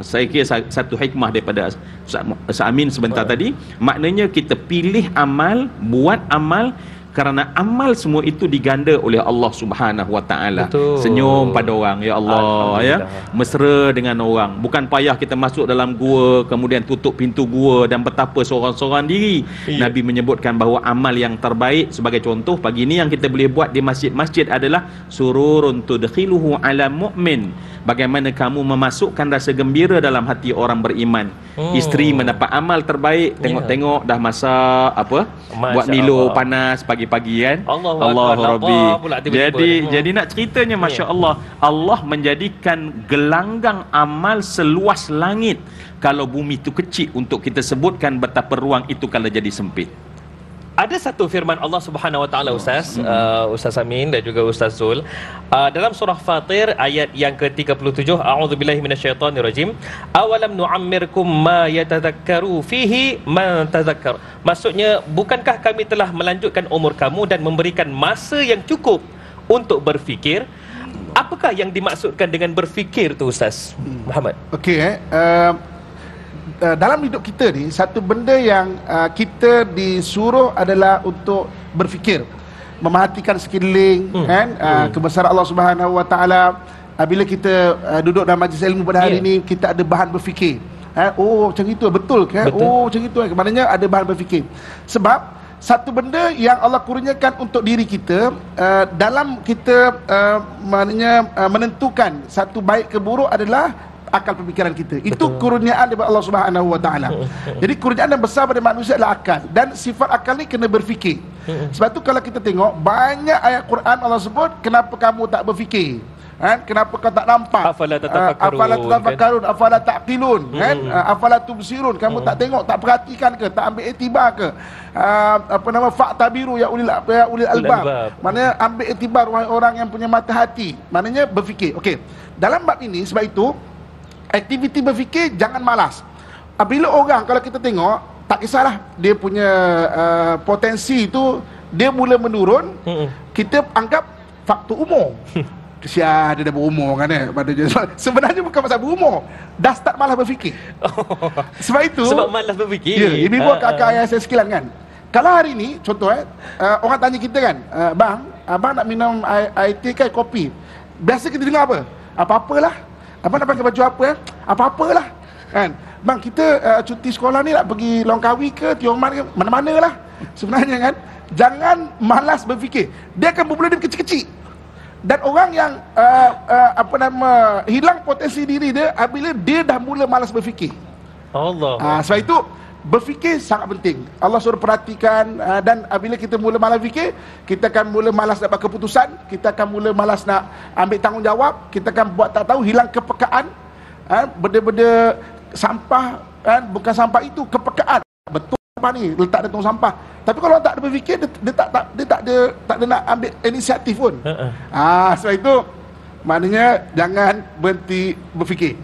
saya kira satu hikmah daripada Ustaz Amin sebentar tadi, maknanya kita pilih amal, buat amal, kerana amal semua itu diganda oleh Allah Subhanahu Wa Taala. Senyum pada orang, ya Allah, ya, mesra dengan orang. Bukan payah kita masuk dalam gua kemudian tutup pintu gua dan betapa seorang-seorang diri. Nabi menyebutkan bahawa amal yang terbaik, sebagai contoh pagi ini yang kita boleh buat di masjid-masjid adalah sururun tudkhiluhu ala mu'min. Bagaimana kamu memasukkan rasa gembira dalam hati orang beriman. Isteri mendapat amal terbaik, tengok-tengok dah masak apa, buat Milo panas pagi-pagi kan. Allahu Rabbi. Jadi nak ceritanya, Masya Allah, Allah menjadikan gelanggang amal seluas langit. Kalau bumi itu kecil untuk kita sebutkan betapa ruang itu kalau jadi sempit. Ada satu firman Allah Subhanahu Wa Taala, Ustaz Amin dan juga Ustaz Zul, dalam surah Fatir ayat yang ke-37, a'udzubillahi minasyaitonirrajim, awalam nu'ammirkum ma yatadhakkaru fihi man tadhakkar. Maksudnya, bukankah kami telah melanjutkan umur kamu dan memberikan masa yang cukup untuk berfikir? Apakah yang dimaksudkan dengan berfikir tu, Ustaz Muhammad? Okey, dalam hidup kita ni, satu benda yang kita disuruh adalah untuk berfikir, memerhatikan sekeliling, kan, kebesaran Allah Subhanahu Wa Taala. Bila kita duduk dalam majlis ilmu pada hari ini, kita ada bahan berfikir. Oh, macam itu betul ke? Oh, macam itu. Maknanya ada bahan berfikir. Sebab satu benda yang Allah kurniakan untuk diri kita, dalam kita maknanya menentukan satu baik ke buruk adalah akal pemikiran kita. Itu kurniaan daripada Allah Subhanahu Wa Taala. Jadi kurniaan yang besar pada manusia adalah akal, dan sifat akal ni kena berfikir. Sebab tu kalau kita tengok banyak ayat Quran Allah sebut, kenapa kamu tak berfikir? Kenapa kau tak nampak? Afala tatafakkarun, afala taqilun, afala tubsirun, kamu tak tengok, tak perhatikan ke, tak ambil iktibar ke? Fa'tabiru ya ulil albab. Maknanya ambil iktibar wahai orang yang punya mata hati. Maknanya berfikir. Okey. Dalam bab ini, sebab itu aktiviti berfikir jangan malas. Bila orang, kalau kita tengok, tak kisahlah dia punya potensi itu dia mula menurun, kita anggap faktor umur. Dia dah berumur kan, sebenarnya bukan pasal berumur, dah start malas berfikir. Sebab itu, sebab malas berfikir. Ya, ibu kakak ayah saya sekalian kan, kalau hari ni contoh orang tanya kita kan, bang, abang nak minum air teh ke kopi? Biasa kita dengar apa? Apa-apalah. Abang nak pakai baju apa? Apa-apalah. Kan? Bang, kita cuti sekolah ni nak pergi Langkawi ke Tioman ke, mana-mana lah. Sebenarnya kan, jangan malas berfikir. Dia akan bermula dari kecil-kecil. Dan orang yang hilang potensi diri dia apabila dia dah mula malas berfikir. Allah. Sebab itu berfikir sangat penting. Allah suruh perhatikan, dan bila kita mula malas fikir, kita akan mula malas nak buat keputusan, kita akan mula malas nak ambil tanggungjawab, kita akan buat tak tahu, hilang kepekaan. Benda-benda sampah, bukan sampah itu, kepekaan. Betul sampah ni letak dia tong sampah. Tapi kalau orang tak ada berfikir, dia tak ada nak ambil inisiatif pun. Sebab itu maknanya jangan berhenti berfikir.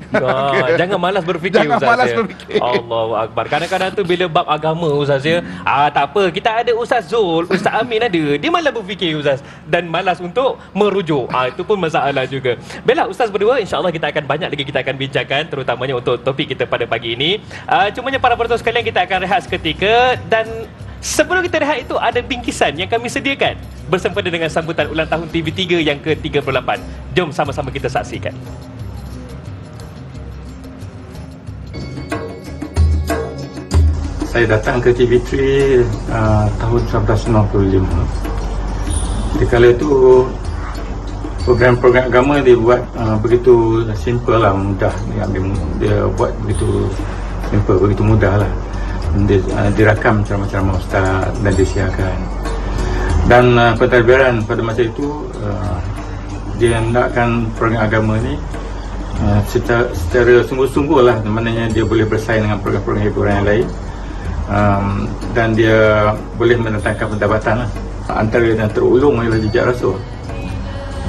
Jangan malas berfikir. Jangan Ustaz, malas ya. berfikir. Allahu Akbar. Kadang-kadang tu bila bab agama Ustaz ya, tak apa, kita ada Ustaz Zul, Ustaz Amin ada. Dia malas berfikir Ustaz dan malas untuk merujuk. Itu pun masalah juga. Baiklah Ustaz berdua, insya-Allah kita akan banyak lagi kita akan bincangkan, terutamanya untuk topik kita pada pagi ini. Cumanya para penonton sekalian, kita akan rehat seketika, dan sebelum kita rehat itu ada bingkisan yang kami sediakan bersempena dengan sambutan ulang tahun TV3 yang ke-38. Jom sama-sama kita saksikan. Saya datang ke TV3 tahun 1995. Di kala itu program-program agama dia buat begitu simple lah, mudah. Dia buat begitu simple, begitu mudah lah. Dirakam ceramah-ceramah ustaz dan disiarkan. Dan pentadbiran pada masa itu dia hendakkan program agama ni secara sungguh-sungguh lah, maknanya dia boleh bersaing dengan program-program hiburan yang lain, dan dia boleh mendatangkan pendapatan lah. Antara yang terulung ialah Jejak Rasul.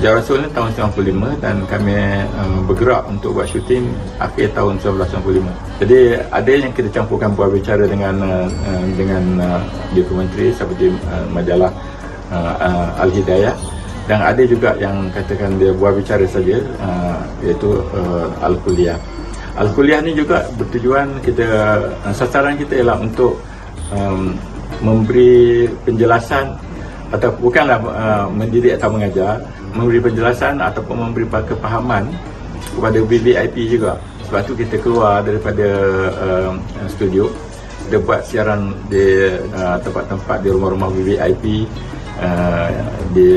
Jejak Rasul ni tahun 95, dan kami bergerak untuk buat syuting akhir tahun 1995. Jadi ada yang kita campurkan buat bicara dengan dokumentari seperti majalah Al-Hidayah, dan ada juga yang katakan dia buat bicara saja, iaitu Al-Kuliah. Al-Kuliah ni juga bertujuan kita, sasaran kita ialah untuk memberi penjelasan, atau bukanlah mendidik atau mengajar, memberi penjelasan ataupun memberi kepahaman kepada VVIP juga. Sebab tu kita keluar daripada studio, kita buat siaran di tempat-tempat, di rumah-rumah VVIP, di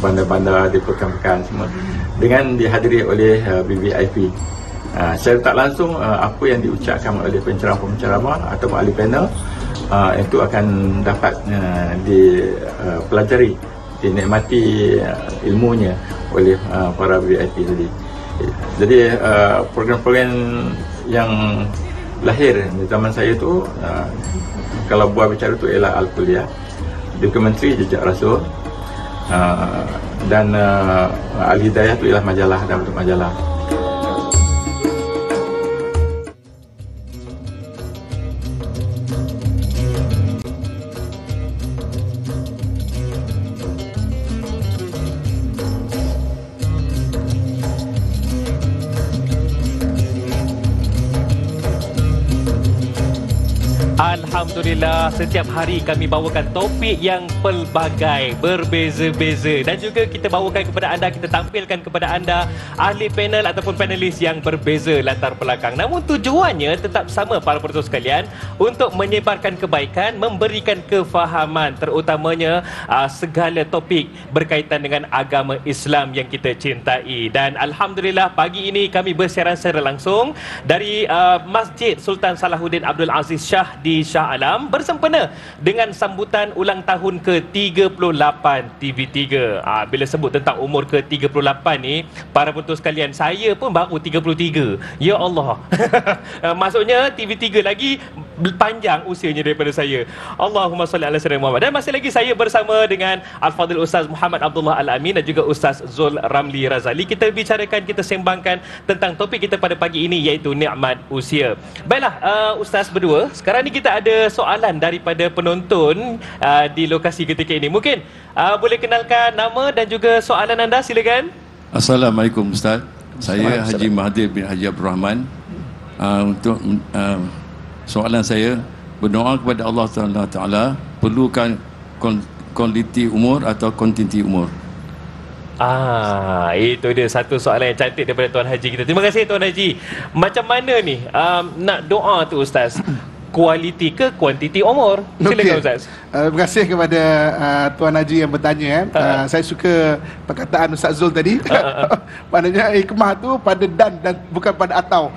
bandar-bandar, di pekan-pekan semua, dengan dihadiri oleh VVIP. Secara tak langsung, apa yang diucapkan oleh penceramah-penceramah atau ahli panel itu akan dapat dipelajari, dinikmati ilmunya oleh para VIP tadi. Jadi program-program yang lahir di zaman saya tu, kalau buat bicara tu ialah Al-Kuliah, dokumentari Jejak Rasul, dan Al-Hidayah tu ialah majalah, dan bentuk majalah. Alhamdulillah, setiap hari kami bawakan topik yang pelbagai, berbeza-beza, dan juga kita bawakan kepada anda, kita tampilkan kepada anda ahli panel ataupun panelis yang berbeza latar belakang. Namun tujuannya tetap sama para penonton sekalian, untuk menyebarkan kebaikan, memberikan kefahaman, terutamanya segala topik berkaitan dengan agama Islam yang kita cintai. Dan Alhamdulillah, pagi ini kami bersiaran secara langsung dari Masjid Sultan Salahuddin Abdul Aziz Shah di Shah Alam, bersempena dengan sambutan ulang tahun ke-38 TV3. Bila sebut tentang umur ke-38 ni, para penonton sekalian, saya pun baru 33. Ya Allah. Maksudnya TV3 lagi panjang usianya daripada saya. Allahumma salli ala sayyidina Muhammad. Dan masih lagi saya bersama dengan Al-Fadhil Ustaz Muhammad Abdullah Al-Amin dan juga Ustaz Zul Ramli Razali. Kita bicarakan, kita sembangkan tentang topik kita pada pagi ini, iaitu nikmat usia. Baiklah, Ustaz berdua, sekarang ni kita ada soalan daripada penonton di lokasi ketika ini. Mungkin boleh kenalkan nama dan juga soalan anda, silakan. Assalamualaikum Ustaz. Saya Haji Mahathir bin Haji Abdul Rahman. Untuk soalan saya, berdoa kepada Allah Taala, perlukan kualiti umur atau kuantiti umur? Itu dia satu soalan yang cantik daripada Tuan Haji kita. Terima kasih Tuan Haji. Macam mana ni nak doa tu Ustaz? kualiti ke kuantiti umur? Silakan Ustaz. Terima kasih kepada Tuan Haji yang bertanya. Saya suka perkataan Ustaz Zul tadi. Maknanya hikmah tu pada dan bukan pada atau.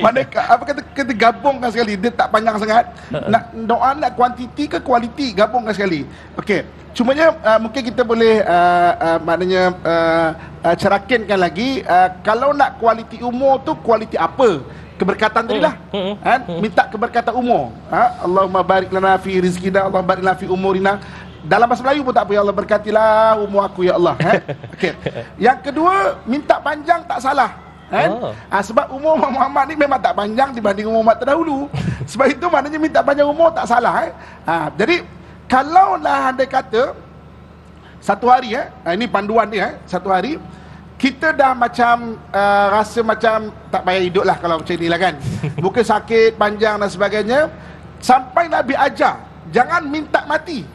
Mana apa kata kita gabungkan sekali, dia tak panjang sangat. Nak doa nak kuantiti ke kualiti, gabungkan sekali. Okey. Cumanya mungkin kita boleh maknanya cerakinkan lagi, kalau nak kualiti umur tu kualiti apa? Keberkatan tadi lah, kan? Minta keberkatan umur. Allahumma barik lana fi rizqina, Allahumma barik lana fi umurina. Dalam bahasa Melayu pun tak apa, ya Allah berkatilah umur aku ya Allah. Okey. Yang kedua, minta panjang tak salah. Sebab umur Muhammad ni memang tak panjang dibanding umur umat terdahulu. Sebab itu maknanya minta panjang umur tak salah. Jadi kalaulah andai kata satu hari, ini panduan dia, satu hari kita dah macam rasa macam tak payah hidup lah kalau macam ni lah kan. Bukan sakit panjang dan sebagainya. Sampai Nabi ajar, jangan minta mati.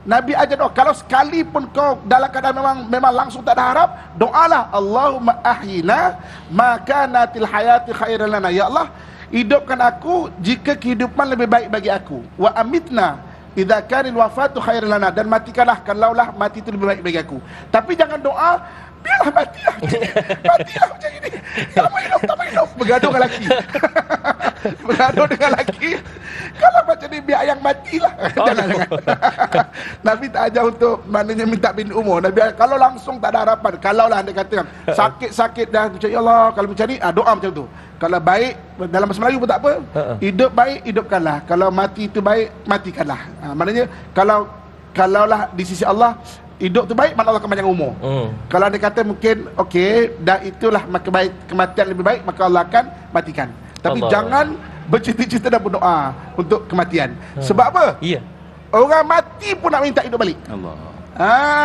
Nabi ajar doa, kalau sekalipun kau dalam keadaan memang langsung tak ada harap, doalah Allahumma ahyina maka natil hayati khairan lana. Ya Allah, hidupkan aku jika kehidupan lebih baik bagi aku. Wa amitna idza kanil wafatu khairan lana, dan matikanlah kalaulah mati itu lebih baik bagi aku. Tapi jangan doa biarlah matilah. Matilah macam ini. Tak main hidup. Bergaduh dengan lelaki. Bergaduh dengan lelaki. Kalau macam ni biar yang matilah. Jangan. Nabi tak ajar untuk maknanya minta bin umur. Nabi kalau langsung tak ada harapan. Kalau lah anda kata sakit-sakit dah macam ya Allah, kalau macam ni doa macam tu. Kalau baik dalam bahasa Melayu pun tak apa. Hidup baik, hidupkanlah. Kalau mati itu baik, matikanlah. Maknanya kalaulah di sisi Allah hidup tu baik, mana Allah akan panjang umur. Kalau anda kata mungkin okey, dah itulah maka baik, kematian lebih baik, maka Allah akan matikan. Tapi jangan bercita-cita dan berdoa untuk kematian. Sebab apa? Orang mati pun nak minta hidup balik.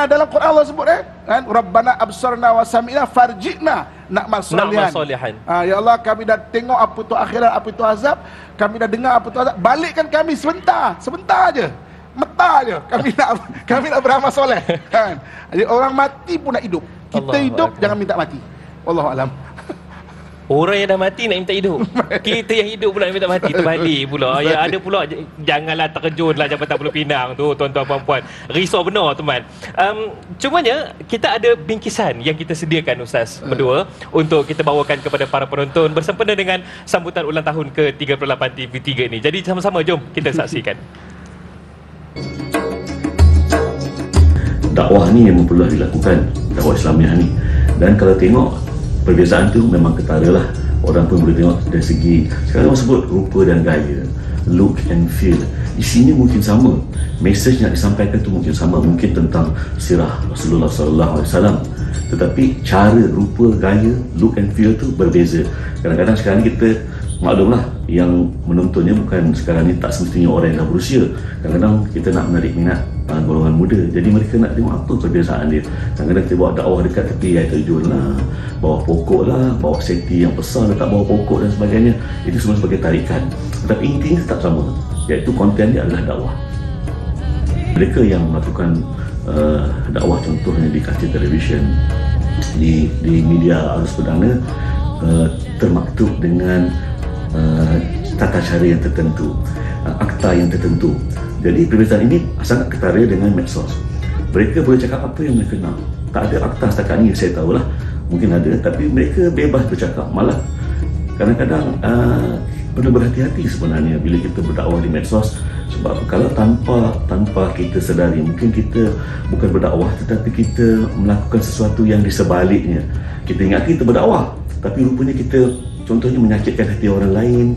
Dalam Quran Allah sebut kan, Rabbana absarna wa sami'na farji'na na'mal solihan. Ya Allah, kami dah tengok apa tu akhirat, apa tu azab, kami dah dengar apa tu azab, balikkan kami sebentar aja. Meta je kami nak beramal soleh kan. Jadi orang mati pun nak hidup. Kita Allah hidup Allah. Jangan minta mati. Wallahu alam. Orang yang dah mati nak minta hidup. Kita yang hidup pula nak minta mati. Terbalik pula. Ya ada pula, janganlah terkejutlah Jabatan Pulau Pinang tu tuan-tuan puan-puan. Risau benar teman. Cumanya kita ada bingkisan yang kita sediakan Ustaz berdua untuk kita bawakan kepada para penonton bersempena dengan sambutan ulang tahun ke-38 TV3 ni. Jadi sama-sama jom kita saksikan. Dakwah ni memang perlu dilakukan, dakwah Islamiah ni. Dan kalau tengok perbezaan tu memang ketara lah. Orang pun boleh tengok dari segi, sekarang orang sebut rupa dan gaya, look and feel. Isinya mungkin sama, mesej yang disampaikan tu mungkin sama, mungkin tentang sirah Rasulullah SAW. Tetapi cara, rupa, gaya, look and feel tu berbeza. Kadang-kadang sekarang kita maklumlah, yang menontonnya bukan sekarang ni tak semestinya orang yang dah berusia. Kadang-kadang kita nak menarik minat golongan muda, jadi mereka nak tengok apa perbezaan dia. Kadang-kadang kita bawa dakwah dekat tepi air terjun lah, bawah pokok lah, bawa seti yang besar dekat bawah pokok dan sebagainya. Itu semua sebagai tarikan, tetapi intinya tetap sama, iaitu konten dia adalah dakwah. Mereka yang melakukan dakwah, contohnya di kaca televisyen, di media arus perdana, termaktub dengan tata cara yang tertentu, akta yang tertentu. Jadi perbezaan ini sangat ketara dengan medsos. Mereka boleh cakap apa yang mereka nak. Tak ada akta setakat ni, saya tahulah. Mungkin ada, tapi mereka bebas bercakap. Malah kadang-kadang perlu berhati-hati sebenarnya bila kita berdakwah di medsos. Sebab kalau tanpa kita sedari, mungkin kita bukan berdakwah, tetapi kita melakukan sesuatu yang di sebaliknya. Kita ingat kita berdakwah, tapi rupanya kita contohnya menyakitkan hati orang lain,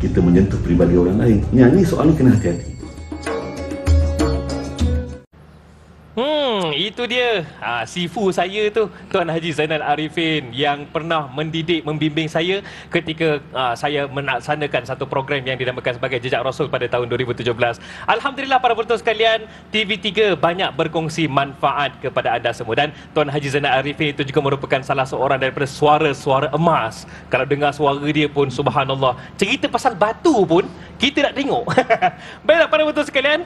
kita menyentuh peribadi orang lain. Yang ni soal ni kena hati-hati. Itu dia sifu saya tu, Tuan Haji Zainal Arifin, yang pernah mendidik, membimbing saya ketika saya melaksanakan satu program yang dinamakan sebagai Jejak Rasul pada tahun 2017. Alhamdulillah para penonton sekalian, TV3 banyak berkongsi manfaat kepada anda semua. Dan Tuan Haji Zainal Arifin itu juga merupakan salah seorang daripada suara-suara emas. Kalau dengar suara dia pun subhanallah, cerita pasal batu pun kita nak tengok. Baiklah para penonton sekalian,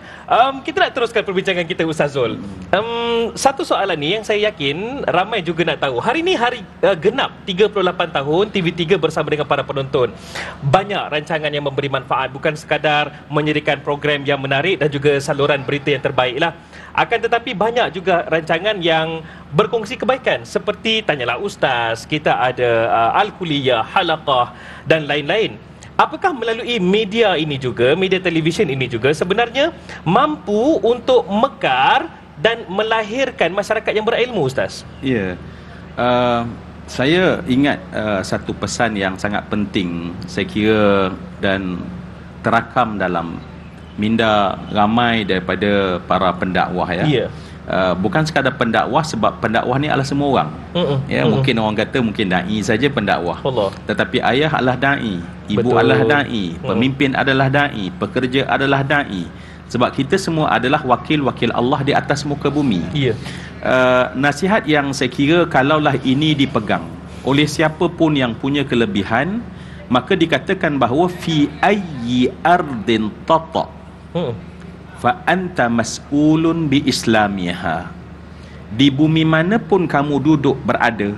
kita nak teruskan perbincangan kita Ustaz Zul. Satu soalan ni yang saya yakin ramai juga nak tahu. Hari ni hari genap 38 tahun TV3 bersama dengan para penonton. Banyak rancangan yang memberi manfaat, bukan sekadar menyediakan program yang menarik dan juga saluran berita yang terbaik lah. Akan tetapi banyak juga rancangan yang berkongsi kebaikan, seperti Tanyalah Ustaz, kita ada Al-Kuliah, Halaqah dan lain-lain. Apakah melalui media ini juga, media televisyen ini juga sebenarnya mampu untuk mekar dan melahirkan masyarakat yang berilmu, Ustaz? Ya, saya ingat satu pesan yang sangat penting, saya kira, dan terakam dalam minda ramai daripada para pendakwah ya. Ya. Bukan sekadar pendakwah, sebab pendakwah ni adalah semua orang. Mungkin orang kata mungkin dai saja pendakwah. Allah. Tetapi ayah adalah dai, ibu adalah dai, pemimpin adalah dai, pekerja adalah dai. Sebab kita semua adalah wakil-wakil Allah di atas muka bumi. Ya. Nasihat yang saya kira kalaulah ini dipegang oleh siapa pun yang punya kelebihan, maka dikatakan bahawa fi ayyi ardin tata fa anta mas'ulun bi islamiha. Di bumi mana pun kamu duduk berada,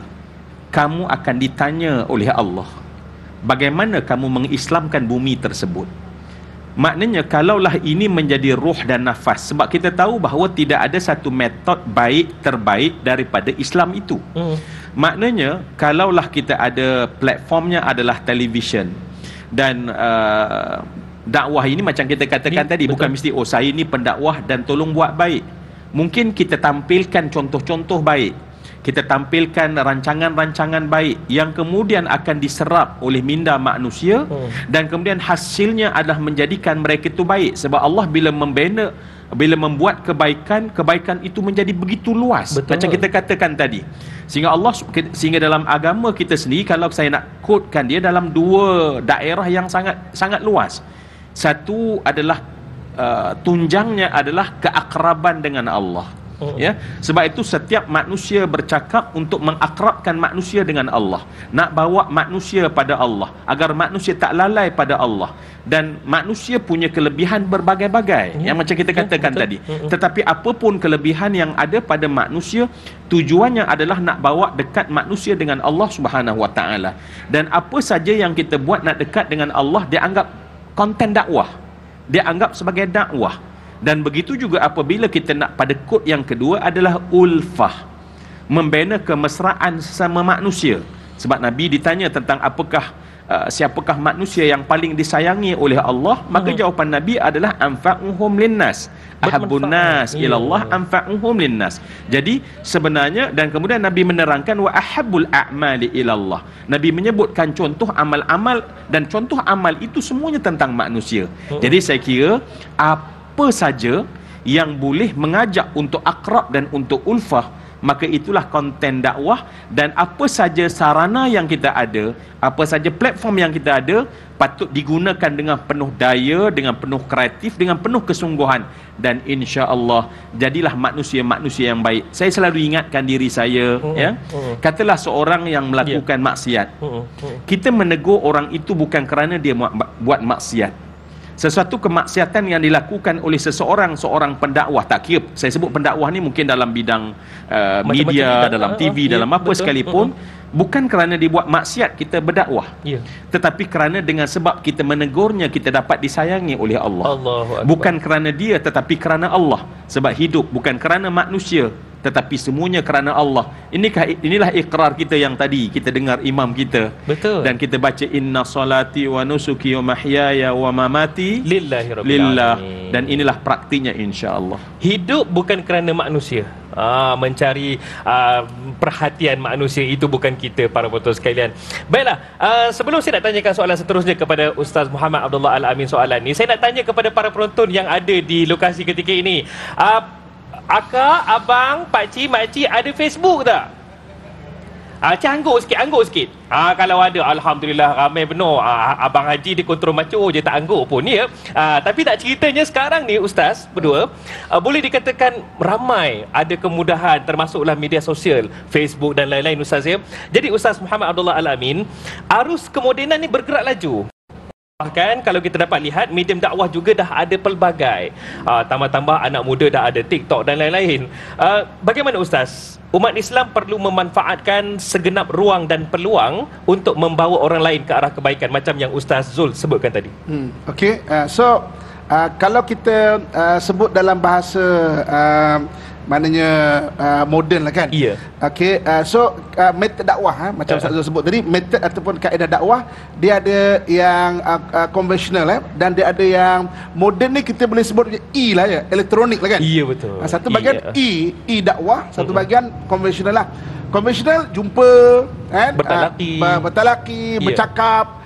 kamu akan ditanya oleh Allah bagaimana kamu mengislamkan bumi tersebut. Maknanya kalaulah ini menjadi ruh dan nafas, sebab kita tahu bahawa tidak ada satu metod baik terbaik daripada Islam itu. Maknanya kalaulah kita ada platformnya adalah televisyen, dan dakwah ini macam kita katakan tadi, bukan mesti saya ni pendakwah dan tolong buat baik. Mungkin kita tampilkan contoh-contoh baik, kita tampilkan rancangan-rancangan baik yang kemudian akan diserap oleh minda manusia, dan kemudian hasilnya adalah menjadikan mereka itu baik. Sebab Allah bila membina, bila membuat kebaikan, kebaikan itu menjadi begitu luas. Macam kita katakan tadi, sehingga dalam agama kita sendiri, kalau saya nak quotekan dia, dalam dua daerah yang sangat luas. Satu adalah tunjangnya adalah keakraban dengan Allah. Ya, sebab itu setiap manusia bercakap untuk mengakrabkan manusia dengan Allah, nak bawa manusia pada Allah, agar manusia tak lalai pada Allah. Dan manusia punya kelebihan berbagai-bagai, yang macam kita katakan tadi. Tetapi apapun kelebihan yang ada pada manusia, tujuannya adalah nak bawa dekat manusia dengan Allah Subhanahu Wa Taala. Dan apa saja yang kita buat nak dekat dengan Allah, dia anggap konten dakwah, dia anggap sebagai dakwah. Dan begitu juga apabila kita nak pada kod yang kedua adalah ulfah, membina kemesraan sesama manusia. Sebab Nabi ditanya tentang siapakah manusia yang paling disayangi oleh Allah, maka jawapan Nabi adalah anfa'uhum linnas, ahabbun nas ilallah anfa'uhum linnas. Jadi sebenarnya, dan kemudian Nabi menerangkan wa ahabbul a'mali ilallah. Nabi menyebutkan contoh amal-amal, dan contoh amal itu semuanya tentang manusia. Jadi saya kira apa saja yang boleh mengajak untuk akrab dan untuk ulfah, maka itulah konten dakwah. Dan apa saja sarana yang kita ada, apa saja platform yang kita ada, patut digunakan dengan penuh daya, dengan penuh kreatif, dengan penuh kesungguhan. Dan insya-Allah jadilah manusia-manusia yang baik. Saya selalu ingatkan diri saya, katalah seorang yang melakukan maksiat, kita menegur orang itu bukan kerana dia buat maksiat. Sesuatu kemaksiatan yang dilakukan oleh seorang pendakwah, tak kira saya sebut pendakwah ni mungkin dalam bidang media, dalam TV, dalam apa sekalipun, bukan kerana dia buat maksiat kita berdakwah, tetapi kerana dengan sebab kita menegurnya, kita dapat disayangi oleh Allah. Bukan kerana dia, tetapi kerana Allah. Sebab hidup bukan kerana manusia, tetapi semuanya kerana Allah. Inilah ikrar kita yang tadi kita dengar imam kita. Betul. Dan kita baca inna salati wa nusuki wa mahyaya wa mamati lillahi rabbil alamin. Dan inilah praktiknya insya-Allah. Hidup bukan kerana manusia. Mencari perhatian manusia, itu bukan kita, para penonton sekalian. Baiklah, sebelum saya nak tanyakan soalan seterusnya kepada Ustaz Muhammad Abdullah Al-Amin soalan ni, saya nak tanya kepada para penonton yang ada di lokasi ketika ini. Akak, abang, pakcik, makcik ada Facebook tak? Angguk sikit. Kalau ada, Alhamdulillah ramai benar. Abang Haji dia kontrol maco je, tak angguk pun ya. Tapi tak ceritanya sekarang ni Ustaz berdua, boleh dikatakan ramai ada kemudahan, termasuklah media sosial, Facebook dan lain-lain Ustaz ya. Jadi Ustaz Muhammad Abdullah Al-Amin, arus kemodenan ni bergerak laju. Bahkan kalau kita dapat lihat, medium dakwah juga dah ada pelbagai. Tambah-tambah anak muda dah ada TikTok dan lain-lain. Bagaimana Ustaz? Umat Islam perlu memanfaatkan segenap ruang dan peluang untuk membawa orang lain ke arah kebaikan macam yang Ustaz Zul sebutkan tadi. Okey, kalau kita sebut dalam bahasa maknanya moden lah kan. Ya. Okey, metod dakwah macam Ustaz Zul sebut tadi, metod ataupun kaedah dakwah dia ada yang konvensional dan dia ada yang moden ni kita boleh sebut E lah ya, elektronik lah kan. Ya betul. Satu bahagian E dakwah, satu bahagian konvensional lah. Konvensional jumpa kan, bertalaki, bercakap.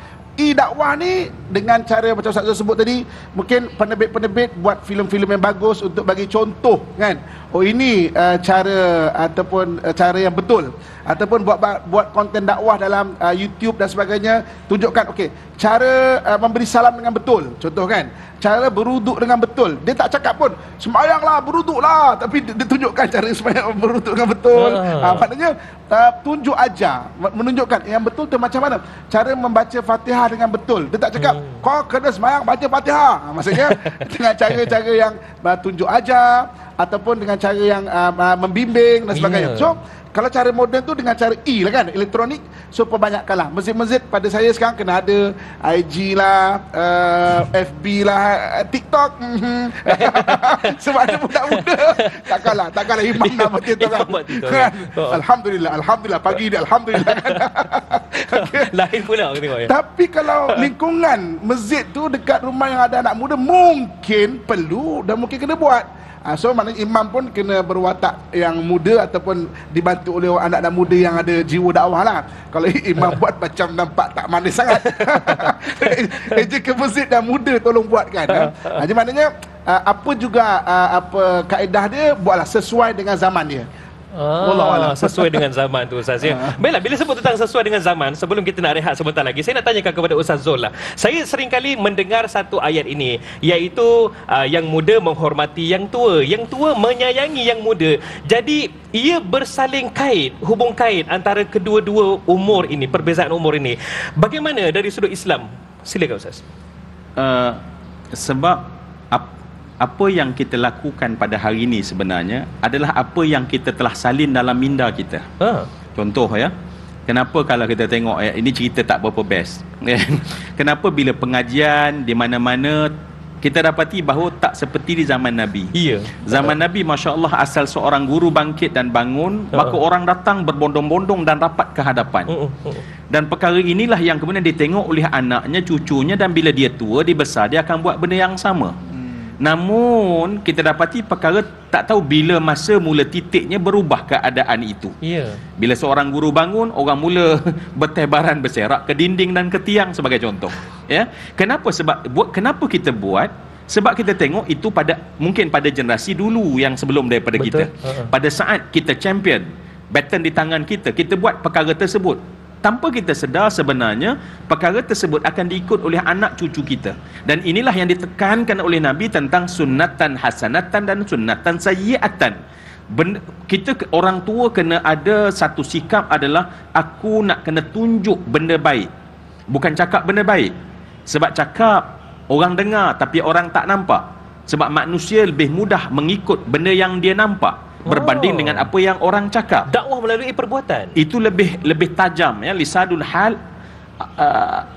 Dakwah ni dengan cara macam Ustaz Zul sebut tadi, mungkin penerbit-penerbit buat filem-filem yang bagus untuk bagi contoh kan. Oh ini cara ataupun cara yang betul, ataupun buat konten dakwah dalam YouTube dan sebagainya, tunjukkan okey cara memberi salam dengan betul, contoh kan, cara beruduk dengan betul. Dia tak cakap pun sembahyanglah, beruduklah, tapi dia tunjukkan cara sembahyang beruduk dengan betul. Maknanya tunjuk aja, menunjukkan yang betul tu macam mana cara membaca Fatihah dengan betul. Dia tak cakap kau kena sembahyang baca Fatihah. Maksudnya dengan cara-cara yang tunjuk aja ataupun dengan cara yang membimbing dan sebagainya. So kalau cara moden tu dengan cara E lah kan, elektronik. So perbanyakkanlah. Masjid-masjid pada saya sekarang kena ada IG lah, FB lah, TikTok. Sebab ada budak-budak. Takkanlah imam nak betul tu kan. Alhamdulillah pagi dia alhamdulillah kan. Okay. Lain pula aku tengok ya. Tapi kalau lingkungan masjid tu dekat rumah yang ada anak muda, mungkin perlu dan mungkin kena buat. So maknanya imam pun kena berwatak yang muda ataupun dibantu oleh anak-anak muda yang ada jiwa dakwah lah. Kalau imam buat macam nampak tak manis sangat. Eja ke masjid dan muda tolong buat kan. Jadi maknanya apa juga apa kaedah dia, buatlah sesuai dengan zaman dia. Sesuai dengan zaman tu Ustaz ya. Baiklah, bila sebut tentang sesuai dengan zaman, sebelum kita nak rehat sebentar lagi, saya nak tanyakan kepada Ustaz Zul lah. Saya seringkali mendengar satu ayat ini, iaitu yang muda menghormati yang tua menyayangi yang muda. Jadi ia bersaling kait, hubung kait antara kedua-dua umur ini, perbezaan umur ini. Bagaimana dari sudut Islam? Silakan Ustaz. Sebab apa yang kita lakukan pada hari ini sebenarnya adalah apa yang kita telah salin dalam minda kita. Contoh ya, kenapa kalau kita tengok ini cerita tak berapa best. Kenapa bila pengajian di mana-mana kita dapati bahawa tak seperti di zaman Nabi. Zaman Nabi Masya Allah, asal seorang guru bangkit dan bangun, maka orang datang berbondong-bondong dan rapat ke hadapan. Dan perkara inilah yang kemudian ditengok oleh anaknya, cucunya, dan bila dia tua, dia besar, dia akan buat benda yang sama. Namun kita dapati perkara tak tahu bila masa mula titiknya berubah keadaan itu. Bila seorang guru bangun, orang mula bertebaran berserak ke dinding dan ke tiang sebagai contoh. Ya, kenapa? Kenapa kita buat? Sebab kita tengok itu mungkin pada generasi dulu yang sebelum daripada kita. Pada saat kita champion, baton di tangan kita, kita buat perkara tersebut. Tanpa kita sedar sebenarnya perkara tersebut akan diikut oleh anak cucu kita. Dan inilah yang ditekankan oleh Nabi tentang sunnatan hasanatan dan sunnatan sayyiatan. Kita orang tua kena ada satu sikap, adalah aku nak kena tunjuk benda baik, bukan cakap benda baik. Sebab cakap orang dengar tapi orang tak nampak. Sebab manusia lebih mudah mengikut benda yang dia nampak berbanding dengan apa yang orang cakap. Dakwah melalui perbuatan itu lebih tajam ya. Lisanul hal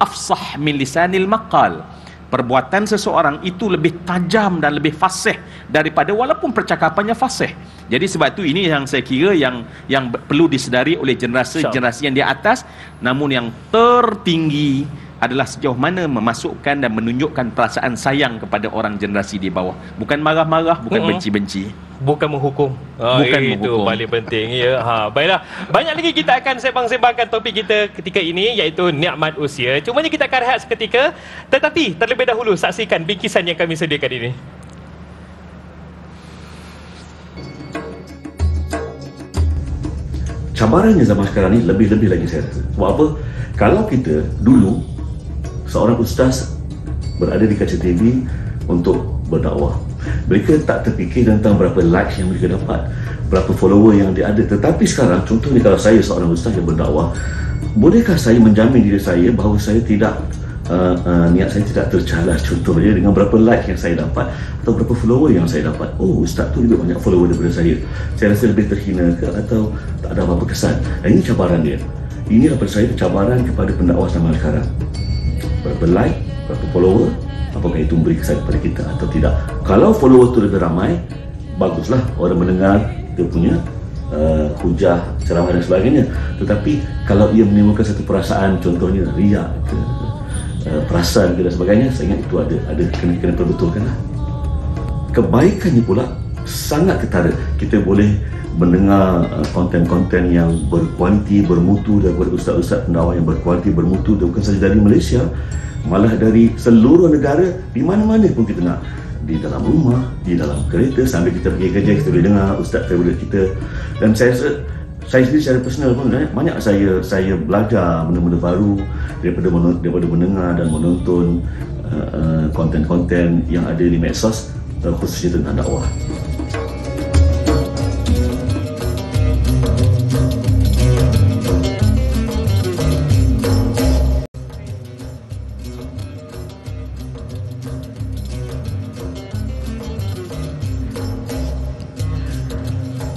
afsah min lisanil maqal. Perbuatan seseorang itu lebih tajam dan lebih fasih daripada walaupun percakapannya fasih. Jadi sebab itu ini yang saya kira yang perlu disedari oleh generasi yang di atas. Namun yang tertinggi adalah sejauh mana memasukkan dan menunjukkan perasaan sayang kepada orang generasi di bawah. Bukan marah-marah, bukan benci-benci, bukan menghukum. Bukan itu menghukum. paling penting ya. Baiklah, banyak lagi kita akan sembang-sembangkan topik kita ketika ini, iaitu nikmat usia. Cumanya kita akan rehat seketika, tetapi terlebih dahulu saksikan bingkisan yang kami sediakan ini. Cabarannya zaman sekarang ni lebih-lebih lagi saya rasa. Sebab apa? Kalau kita dulu seorang ustaz berada di kaca TV untuk berdakwah, mereka tak terfikir tentang berapa likes yang mereka dapat, berapa follower yang dia ada. Tetapi sekarang, contohnya kalau saya seorang ustaz yang berdakwah, bolehkah saya menjamin diri saya bahawa saya tidak niat saya tidak tercalar. Contohnya dengan berapa like yang saya dapat atau berapa follower yang saya dapat. Oh, ustaz tu lebih banyak follower daripada saya rasa lebih terhina ke atau tak ada apa-apa kesan. Dan ini cabaran dia. Ini daripada saya cabaran kepada pendakwah zaman sekarang. Berapa like, berapa follower, apakah itu memberi kesan kepada kita atau tidak. Kalau follower tu lebih ramai, baguslah orang mendengar dia punya hujah, ceramah dan sebagainya. Tetapi kalau ia menimbulkan satu perasaan, contohnya riak ke, perasaan ke dan sebagainya, saya ingat itu ada kena perbetulkan lah. Kebaikannya pula sangat ketara. Kita boleh mendengar konten-konten yang berkualiti, bermutu daripada ustaz-ustaz pendakwah yang berkualiti, bermutu, bukan saja dari Malaysia, malah dari seluruh negara, di mana-mana pun kita nak. Di dalam rumah, di dalam kereta, sambil kita pergi kerja, kita boleh dengar ustaz favourite kita. Dan saya rasa, saya sendiri secara personal pun banyak saya belajar benda-benda baru daripada mendengar dan menonton konten-konten yang ada di medsos, khususnya tentang dakwah.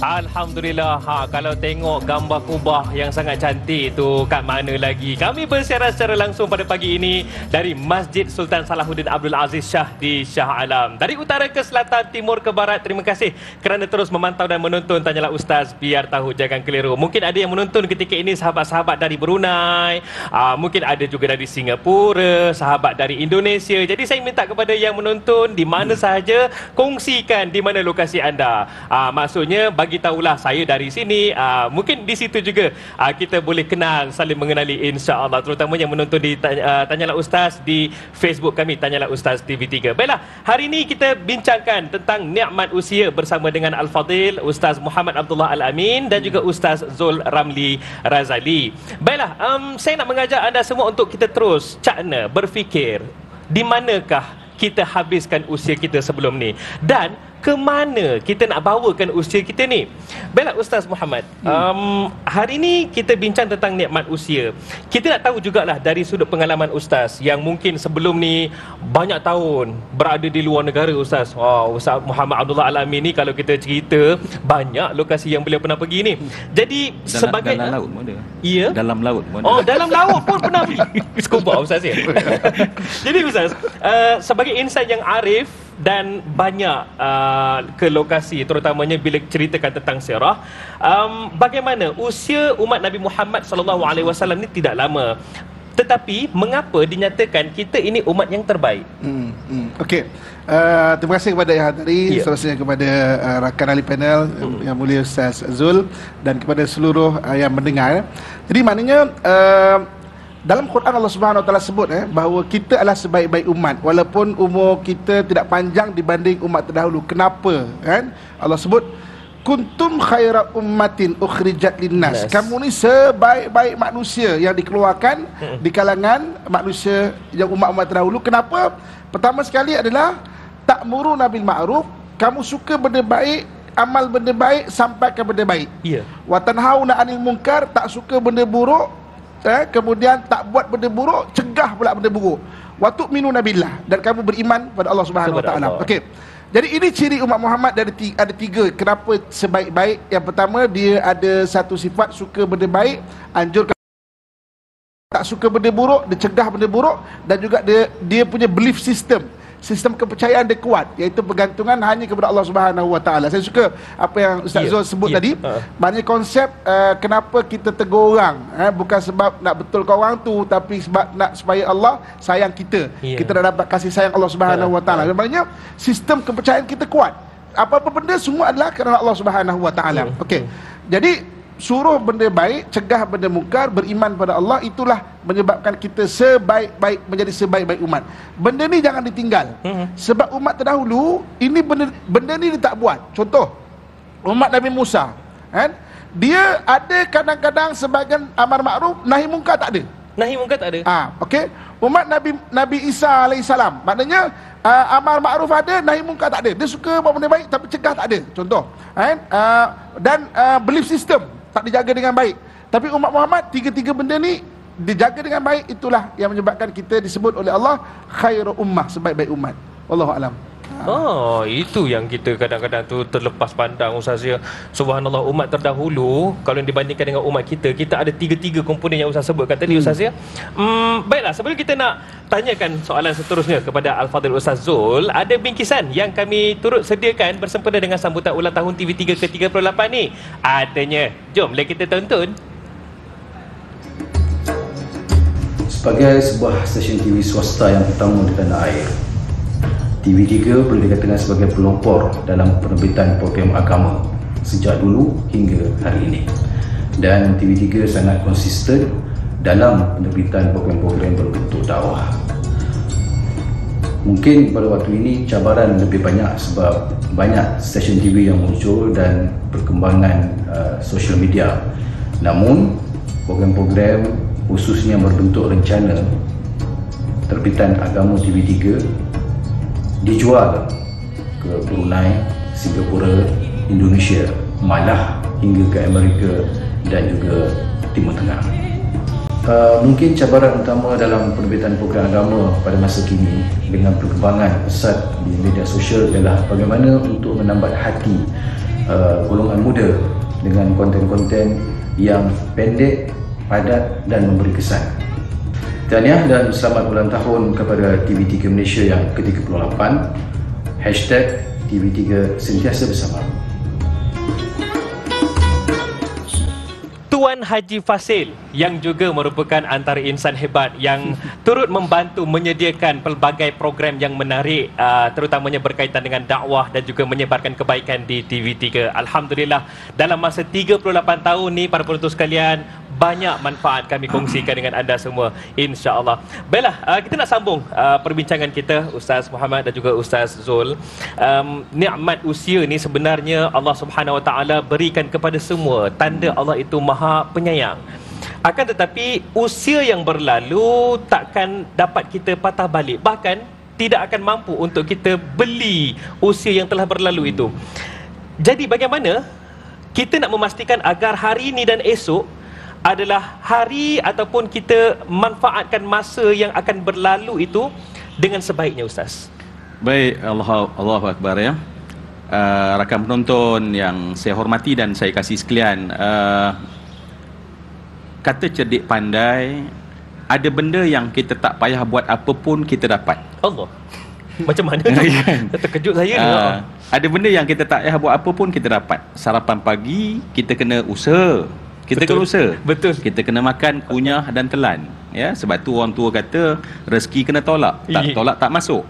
Alhamdulillah. Kalau tengok gambar kubah yang sangat cantik tu kat mana lagi. Kami bersiaran secara langsung pada pagi ini dari Masjid Sultan Salahuddin Abdul Aziz Shah di Shah Alam. Dari utara ke selatan, timur ke barat, terima kasih kerana terus memantau dan menonton Tanyalah Ustaz, biar tahu jangan keliru. Mungkin ada yang menonton ketika ini sahabat-sahabat dari Brunei, mungkin ada juga dari Singapura, sahabat dari Indonesia. Jadi saya minta kepada yang menonton di mana sahaja, kongsikan di mana lokasi anda. Maksudnya bagi tahulah saya dari sini, mungkin di situ juga kita boleh kenal, saling mengenali insya-Allah, terutamanya menonton di Tanyalah Ustaz di Facebook kami Tanyalah Ustaz TV3. Baiklah, hari ini kita bincangkan tentang nikmat usia bersama dengan Al-Fadil Ustaz Muhammad Abdullah Al-Amin dan juga Ustaz Zul Ramli Razali. Baiklah, saya nak mengajak anda semua untuk kita terus cakna, berfikir di manakah kita habiskan usia kita sebelum ni dan ke mana kita nak bawakan usia kita ni. Baiklah Ustaz Muhammad, hari ni kita bincang tentang nikmat usia. Kita nak tahu jugalah dari sudut pengalaman Ustaz yang mungkin sebelum ni banyak tahun berada di luar negara Ustaz. Ustaz Muhammad Abdullah Al-Amin ni kalau kita cerita banyak lokasi yang beliau pernah pergi ni. Jadi sebagai dalam laut pun ada. Ya? Dalam laut pun ada. Oh, dalam laut pun pernah pergi. Scuba Ustaz ya. Jadi Ustaz, sebagai insan yang arif dan banyak ke lokasi, terutamanya bila ceritakan tentang sirah, bagaimana usia umat Nabi Muhammad SAW ni tidak lama, tetapi mengapa dinyatakan kita ini umat yang terbaik? Okey. Terima kasih kepada yang hadiri, seterusnya kepada rakan ahli panel yang mulia Ustaz Zul dan kepada seluruh yang mendengar. Jadi maknanya dalam Quran Allah Subhanahu Wa Taala sebut bahawa kita adalah sebaik-baik umat walaupun umur kita tidak panjang dibanding umat terdahulu. Kenapa? Kan? Allah sebut kuntum khaira ummatin ukhrijat linnas. Kamu ni sebaik-baik manusia yang dikeluarkan di kalangan manusia yang umat-umat terdahulu. Kenapa? Pertama sekali adalah ta'muruna bil ma'ruf, kamu suka benda baik, amal benda baik, sampaikan benda baik. Wa tanhauna 'anil munkar, tak suka benda buruk, kemudian tak buat benda buruk, cegah pula benda buruk. Wa tu'minuna billah, dan kamu beriman pada Allah Subhanahu Wa Taala. Okey. Jadi ini ciri umat Muhammad, ada tiga kenapa sebaik-baik. Yang pertama, dia ada satu sifat suka benda baik, anjurkan, tak suka benda buruk, dia cegah benda buruk, dan juga dia punya belief system, sistem kepercayaan dia kuat, iaitu bergantungan hanya kepada Allah Subhanahu Wa Taala. Saya suka apa yang Ustaz Zul sebut tadi. Maknanya konsep kenapa kita tegur orang, bukan sebab nak betulkan orang tu, tapi sebab nak supaya Allah sayang kita. Kita dah dapat kasih sayang Allah Subhanahu Wa Taala. Maknanya sistem kepercayaan kita kuat. Apa-apa benda semua adalah kerana Allah Subhanahu Wa Taala. Okey. Jadi suruh benda baik, cegah benda mungkar, beriman pada Allah, itulah menyebabkan kita sebaik-baik, menjadi sebaik-baik umat. Benda ni jangan ditinggal. Sebab umat terdahulu ini benda ni dia tak buat. Contoh umat Nabi Musa, kan? Dia ada kadang-kadang sebagian amar makruf, nahi mungkar tak ada. Nahi mungkar tak ada. Okey. Umat Nabi Isa alaihissalam, maknanya amar makruf ada, nahi mungkar tak ada. Dia suka buat benda baik tapi cegah tak ada. Contoh, kan? Dan belief system tak dijaga dengan baik. Tapi umat Muhammad tiga-tiga benda ni dijaga dengan baik, itulah yang menyebabkan kita disebut oleh Allah khairu ummah, sebaik-baik umat. Wallahu alam. Oh, itu yang kita kadang-kadang tu terlepas pandang, Ustaz ya. Subhanallah, umat terdahulu kalau dibandingkan dengan umat kita, kita ada tiga komponen yang Ustaz sebutkan tadi, Ustaz ya. Baiklah, sebelum kita nak tanyakan soalan seterusnya kepada Al-Fadhil Ustaz Zul, ada bingkisan yang kami turut sediakan bersempena dengan sambutan ulang tahun TV3 ke-38 ni. Adanya, jomlah kita tonton. Sebagai sebuah stesen TV swasta yang pertama di tanah air, TV3 boleh dikatakan sebagai pelopor dalam penerbitan program agama sejak dulu hingga hari ini. Dan TV3 sangat konsisten dalam penerbitan program-program berbentuk dakwah. Mungkin pada waktu ini cabaran lebih banyak sebab banyak stesen TV yang muncul dan perkembangan social media. Namun, program-program khususnya berbentuk rencana terbitan agama TV3 dijual ke Brunei, Singapura, Indonesia, malah hingga ke Amerika dan juga Timur Tengah. Mungkin cabaran utama dalam penerbitan program agama pada masa kini dengan perkembangan pesat di media sosial adalah bagaimana untuk menambat hati golongan muda dengan konten-konten yang pendek, padat dan memberi kesan. Tahniah dan selamat ulang tahun kepada TV3 Malaysia yang ke-38. #TV3 sentiasa bersama. Tuan Haji Fasil yang juga merupakan antara insan hebat yang turut membantu menyediakan pelbagai program yang menarik, terutamanya berkaitan dengan dakwah dan juga menyebarkan kebaikan di TV3. Alhamdulillah, dalam masa 38 tahun ni para penonton sekalian, banyak manfaat kami kongsikan dengan anda semua, insya-Allah. Baiklah, kita nak sambung perbincangan kita, Ustaz Muhammad dan juga Ustaz Zul. Nikmat usia ni sebenarnya Allah Subhanahu Wa Taala berikan kepada semua, tanda Allah itu Maha Penyayang. Akan tetapi usia yang berlalu takkan dapat kita patah balik, bahkan tidak akan mampu untuk kita beli usia yang telah berlalu itu. Jadi bagaimana kita nak memastikan agar hari ini dan esok adalah hari ataupun kita manfaatkan masa yang akan berlalu itu dengan sebaiknya, Ustaz? Baik, Allahu Akbar ya. Rakan penonton yang saya hormati dan saya kasih sekalian, kata cerdik pandai, ada benda yang kita tak payah buat apa pun kita dapat. Allah, macam mana tu? Terkejut saya ni. Ada benda yang kita tak payah buat apa pun kita dapat. Sarapan pagi kita kena usaha. Kita kena usaha. Betul. Kita kena makan, kunyah dan telan. Ya, sebab tu orang tua kata rezeki kena tolak. Tak tolak tak masuk.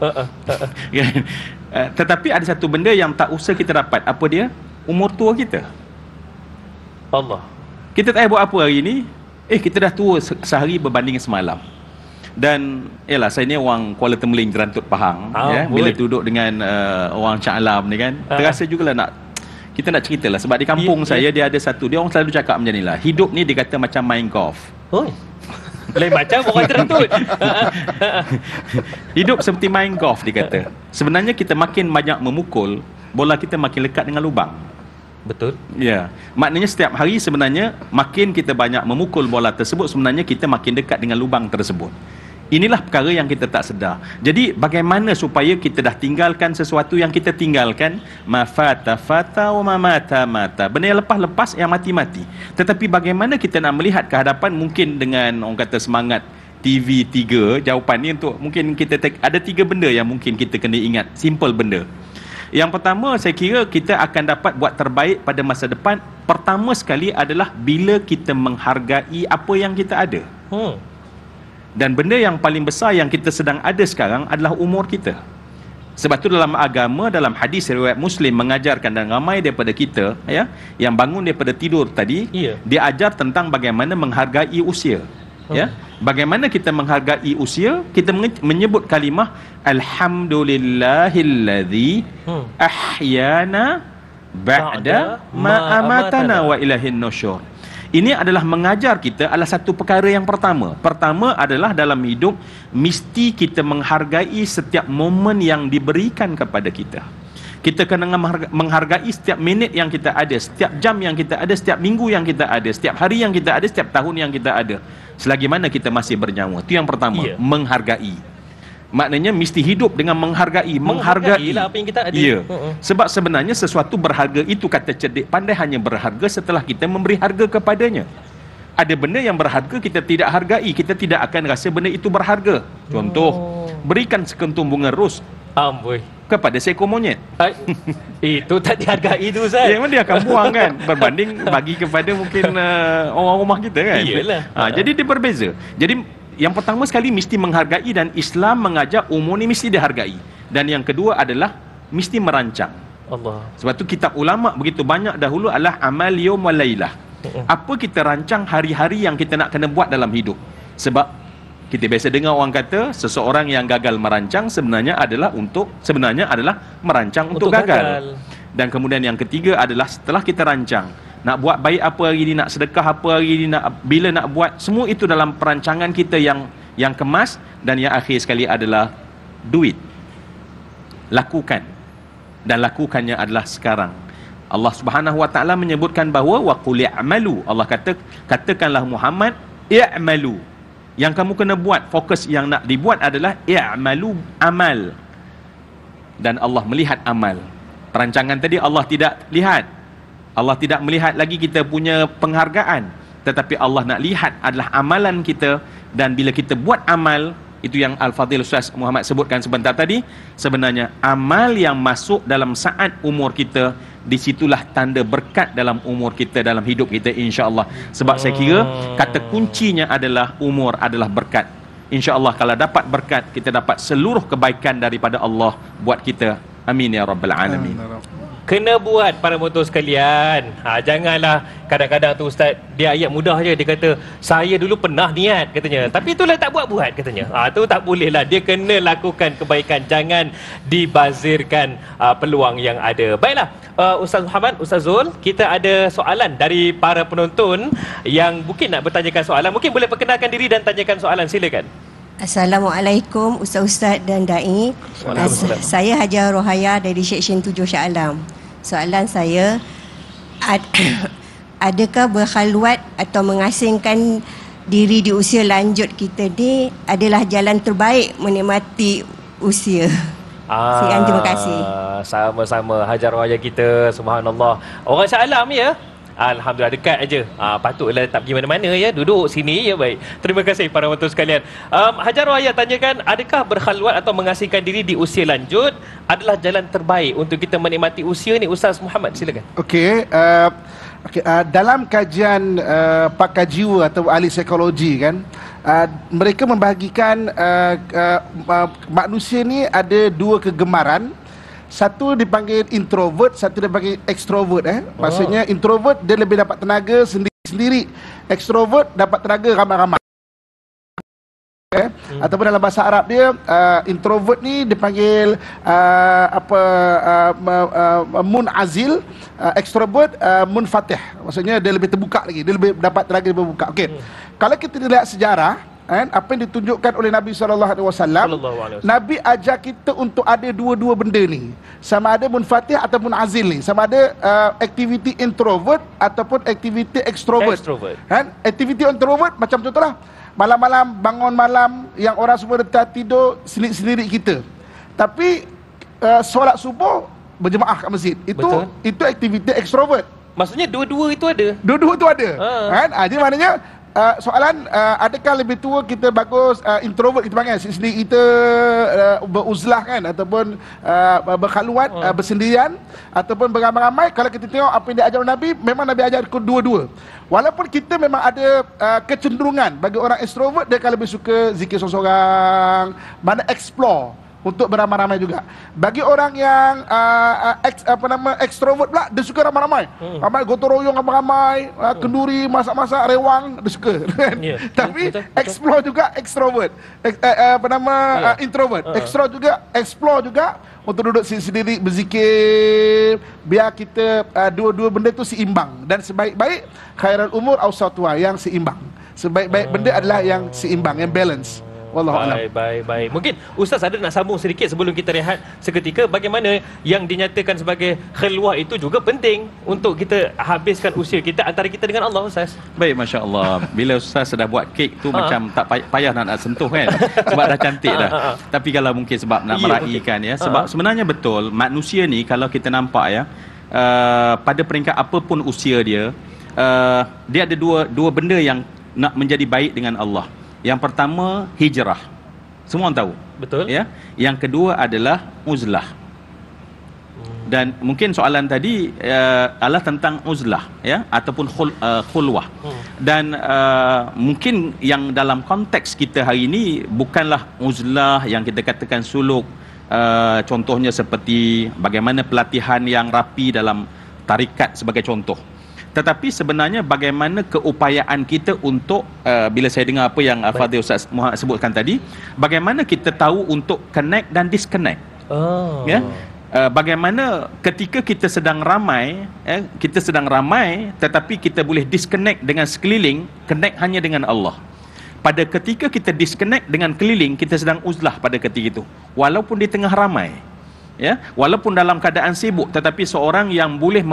Tetapi ada satu benda yang tak usah kita dapat. Apa dia? Umur tua kita. Allah. Kita tak payah buat apa hari ni. Kita dah tua sehari berbanding semalam. Dan yalah, saya ni orang Kuala Temeling, Jerantut Pahang, ya. Bila duduk dengan orang Shah Alam ni kan, terasa jugalah kita nak ceritalah sebab di kampung saya dia ada satu, dia orang selalu cakap macam nilah, hidup ni dia kata macam main golf. Lain macam orang Jerantut. Hidup seperti main golf dia kata. Sebenarnya kita makin banyak memukul, bola kita makin lekat dengan lubang. Betul. Ya. Maknanya setiap hari sebenarnya makin kita banyak memukul bola tersebut, sebenarnya kita makin dekat dengan lubang tersebut. Inilah perkara yang kita tak sedar. Jadi bagaimana supaya kita dah tinggalkan sesuatu yang kita tinggalkan? Mafata fata wa mamata mata. Benda yang lepas-lepas, yang mati-mati. Tetapi bagaimana kita nak melihat ke hadapan, mungkin dengan orang kata semangat TV3, jawapan ni untuk mungkin kita ada 3 benda yang mungkin kita kena ingat. Simple benda. Yang pertama, saya kira kita akan dapat buat terbaik pada masa depan. Pertama sekali adalah bila kita menghargai apa yang kita ada. Dan benda yang paling besar yang kita sedang ada sekarang adalah umur kita. Sebab tu dalam agama, dalam hadis riwayat Muslim mengajarkan, dan ramai daripada kita ya yang bangun daripada tidur tadi, dia ajar tentang bagaimana menghargai usia. Ya, bagaimana kita menghargai usia? Kita menyebut kalimah alhamdulillahilladzi ahyana ba'da ma amatana wa ilahin nusyur. Ini adalah mengajar kita adalah satu perkara yang pertama. Pertama adalah dalam hidup mesti kita menghargai setiap momen yang diberikan kepada kita. Kita kena menghargai setiap minit yang kita ada, setiap jam yang kita ada, setiap minggu yang kita ada, setiap hari yang kita ada, setiap tahun yang kita ada, selagi mana kita masih bernyawa. Itu yang pertama, menghargai. Maknanya mesti hidup dengan menghargai lah apa yang kita ada. Ya. Sebab sebenarnya sesuatu berharga itu, kata cerdik pandai, hanya berharga setelah kita memberi harga kepadanya. Ada benda yang berharga kita tidak hargai, kita tidak akan rasa benda itu berharga. Contoh, berikan sekentum bunga ros kepada seekor monyet. Itu tak dihargai tu, Ustaz. Memang dia akan buang kan, berbanding bagi kepada mungkin orang rumah kita kan. Iyalah. Jadi dia berbeza. Jadi yang pertama sekali mesti menghargai, dan Islam mengajar umur ni mesti dihargai. Dan yang kedua adalah mesti merancang. Allah. Sebab tu kitab ulama begitu banyak dahulu adalah amal yaum wal lailah. Apa kita rancang hari-hari yang kita nak kena buat dalam hidup. Sebab kita biasa dengar orang kata seseorang yang gagal merancang sebenarnya adalah merancang untuk gagal. Dan kemudian yang ketiga adalah setelah kita rancang, nak buat baik apa hari ni, nak sedekah apa hari ni, bila nak buat, semua itu dalam perancangan kita yang kemas. Dan yang akhir sekali adalah duit. Lakukan. Dan lakukannya adalah sekarang. Allah Subhanahu wa taala menyebutkan bahawa wa qul i'malu. Allah katakanlah Muhammad, i'malu. Yang kamu kena buat, fokus yang nak dibuat adalah i'malu, amal. Dan Allah melihat amal. Perancangan tadi Allah tidak lihat. Allah tidak melihat lagi kita punya penghargaan, tetapi Allah nak lihat adalah amalan kita. Dan bila kita buat amal, itu yang Al-Fadhil Ustaz Muhammad sebutkan sebentar tadi, sebenarnya amal yang masuk dalam saat umur kita, disitulah tanda berkat dalam umur kita, dalam hidup kita, insya-Allah. Sebab saya kira kata kuncinya adalah umur adalah berkat. InsyaAllah kalau dapat berkat, kita dapat seluruh kebaikan daripada Allah buat kita. Amin ya Rabbal Alamin. Kena buat para motor sekalian. Janganlah kadang-kadang tu Ustaz, dia ayat mudah je, dia kata saya dulu pernah niat katanya, tapi itulah tak buat-buat katanya. Tu tak boleh lah. Dia kena lakukan kebaikan, jangan dibazirkan peluang yang ada. Baiklah, Ustaz Muhammad, Ustaz Zul, kita ada soalan dari para penonton yang mungkin nak bertanyakan soalan. Mungkin boleh perkenalkan diri dan tanyakan soalan, silakan. Assalamualaikum Ustaz-Ustaz dan Da'i. Saya Hajar Rohaya dari Seksyen 7 Shah Alam. Soalan saya, adakah berkhalwat atau mengasingkan diri di usia lanjut kita ni adalah jalan terbaik menikmati usia? Sekian, terima kasih. Sama-sama Hajar Rohaya kita, subhanallah. Orang Shah Alam ya. Alhamdulillah, dekat aja. Patutlah tak pergi mana-mana ya, duduk sini ya. Baik, terima kasih para penonton sekalian. Hajar Rohaya tanyakan, adakah berkhalwat atau mengasingkan diri di usia lanjut adalah jalan terbaik untuk kita menikmati usia ni? Ustaz Muhammad, silakan. Okey, dalam kajian pakar jiwa atau ahli psikologi kan, mereka membahagikan manusia ni ada dua kegemaran. Satu dipanggil introvert, satu dipanggil extrovert. Maksudnya introvert dia lebih dapat tenaga sendiri-sendiri. Extrovert dapat tenaga ramai-ramai. Ataupun dalam bahasa Arab dia, introvert ni dipanggil munazil, extrovert munfatih. Maksudnya dia lebih terbuka lagi, dia lebih dapat tenaga lebih terbuka. Okey. Kalau kita lihat sejarah, apa yang ditunjukkan oleh Nabi SAW, Nabi ajar kita untuk ada dua-dua benda ni, sama ada munfatih ataupun azil ni, sama ada aktiviti introvert ataupun aktiviti extrovert. Aktiviti introvert macam contohlah malam-malam, bangun malam, yang orang semua dah tidur, sendiri kita, tapi solat subuh berjemaah kat masjid. Itu aktiviti extrovert. Maksudnya dua-dua itu ada. Dua-dua itu ada. Jadi maknanya soalan, adakah lebih tua kita bagus introvert kita panggil, sendiri kita beruzlah kan, ataupun berkhaluat, bersendirian, ataupun beramai-ramai? Kalau kita tengok apa yang diajar Nabi, memang Nabi ajar dua-dua. Walaupun kita memang ada kecenderungan, bagi orang extrovert dia akan lebih suka zikir seorang-seorang, mana explore untuk beramai-ramai juga. Bagi orang yang extrovert pula, dia suka ramai-ramai. Ramai gotong royong ramai-ramai, kenduri, masak-masak, rewang, dia suka. Tapi explore juga extrovert. Introvert. Explore juga untuk duduk sendiri berzikir, biar kita dua-dua benda tu seimbang. Dan sebaik-baik khairul umur awsatuha, yang seimbang. Sebaik-baik benda adalah yang seimbang, yang balance. Wallahu a'lam. Baik. Mungkin Ustaz ada nak sambung sedikit sebelum kita rehat seketika, bagaimana yang dinyatakan sebagai khilwah itu juga penting untuk kita habiskan usia kita antara kita dengan Allah, Ustaz. Baik, Masya Allah. Bila Ustaz dah buat kek tu macam tak payah nak sentuh kan, sebab dah cantik dah. Tapi kalau mungkin sebab nak meraihkan ya, sebab sebenarnya betul manusia ni kalau kita nampak ya, pada peringkat apapun usia dia, dia ada dua benda yang nak menjadi baik dengan Allah. Yang pertama, hijrah. Semua orang tahu. Betul. Ya. Yang kedua adalah uzlah. Dan mungkin soalan tadi adalah tentang uzlah ya, ataupun khulwah. Dan mungkin yang dalam konteks kita hari ini bukanlah uzlah yang kita katakan suluk, contohnya seperti bagaimana pelatihan yang rapi dalam tarikat sebagai contoh. Tetapi sebenarnya bagaimana keupayaan kita untuk bila saya dengar apa yang Fadil Ustaz Muhammad sebutkan tadi, bagaimana kita tahu untuk connect dan disconnect. Ya. Bagaimana ketika kita sedang ramai, tetapi kita boleh disconnect dengan sekeliling, connect hanya dengan Allah. Pada ketika kita disconnect dengan keliling, kita sedang uzlah pada ketika itu, walaupun di tengah ramai, ya, walaupun dalam keadaan sibuk, tetapi seorang yang boleh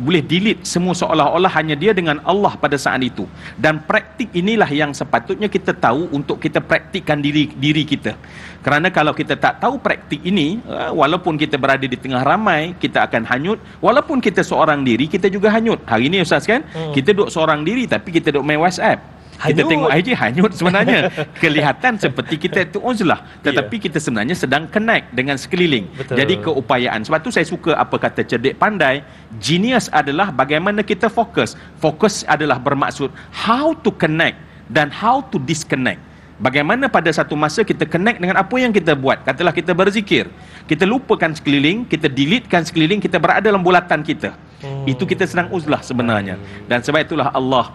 boleh delete semua seolah-olah hanya dia dengan Allah pada saat itu. Dan praktik inilah yang sepatutnya kita tahu untuk kita praktikkan diri kita. Kerana kalau kita tak tahu praktik ini, walaupun kita berada di tengah ramai, kita akan hanyut. Walaupun kita seorang diri, kita juga hanyut. Hari ini Ustaz kan, kita duduk seorang diri tapi kita duduk main WhatsApp. Kita tengok IG, hanyut sebenarnya. Kelihatan seperti kita itu uzlah, tetapi kita sebenarnya sedang connect dengan sekeliling. Betul. Jadi keupayaan. Sebab tu saya suka apa kata cerdik pandai. Genius adalah bagaimana kita fokus. Fokus adalah bermaksud how to connect dan how to disconnect. Bagaimana pada satu masa kita connect dengan apa yang kita buat. Katalah kita berzikir, kita lupakan sekeliling, kita deletekan sekeliling, kita berada dalam bulatan kita. Itu kita sedang uzlah sebenarnya. Dan sebab itulah Allah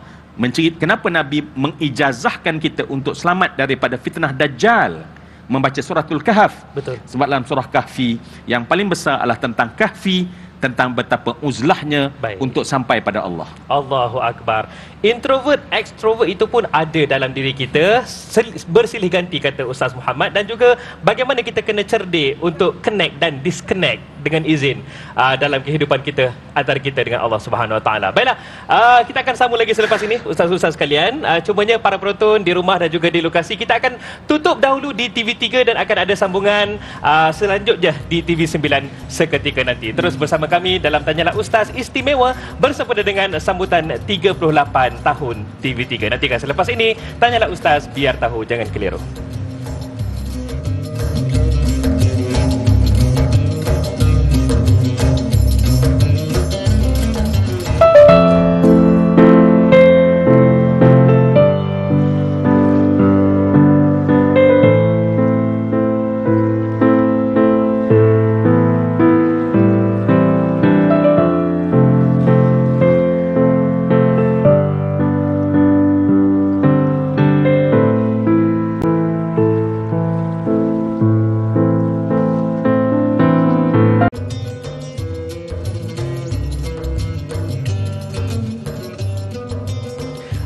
kenapa Nabi mengijazahkan kita untuk selamat daripada fitnah Dajjal, membaca suratul Kahf. Betul. Sebab dalam surah Kahfi yang paling besar adalah tentang Kahfi, tentang betapa uzlahnya untuk sampai pada Allah. Allahu Akbar. Introvert, extrovert itu pun ada dalam diri kita, bersilih ganti kata Ustaz Muhammad. Dan juga bagaimana kita kena cerdik untuk connect dan disconnect dengan izin dalam kehidupan kita, antara kita dengan Allah Subhanahu Wa Taala. Baiklah, kita akan sambung lagi selepas ini ustaz-ustaz sekalian. Cumanya para penonton di rumah dan juga di lokasi, kita akan tutup dahulu di TV3 dan akan ada sambungan selanjutnya di TV9 seketika nanti. Terus bersama kami dalam Tanyalah Ustaz istimewa bersempena dengan sambutan 38 tahun TV3. Nantikan selepas ini Tanyalah Ustaz, biar tahu jangan keliru.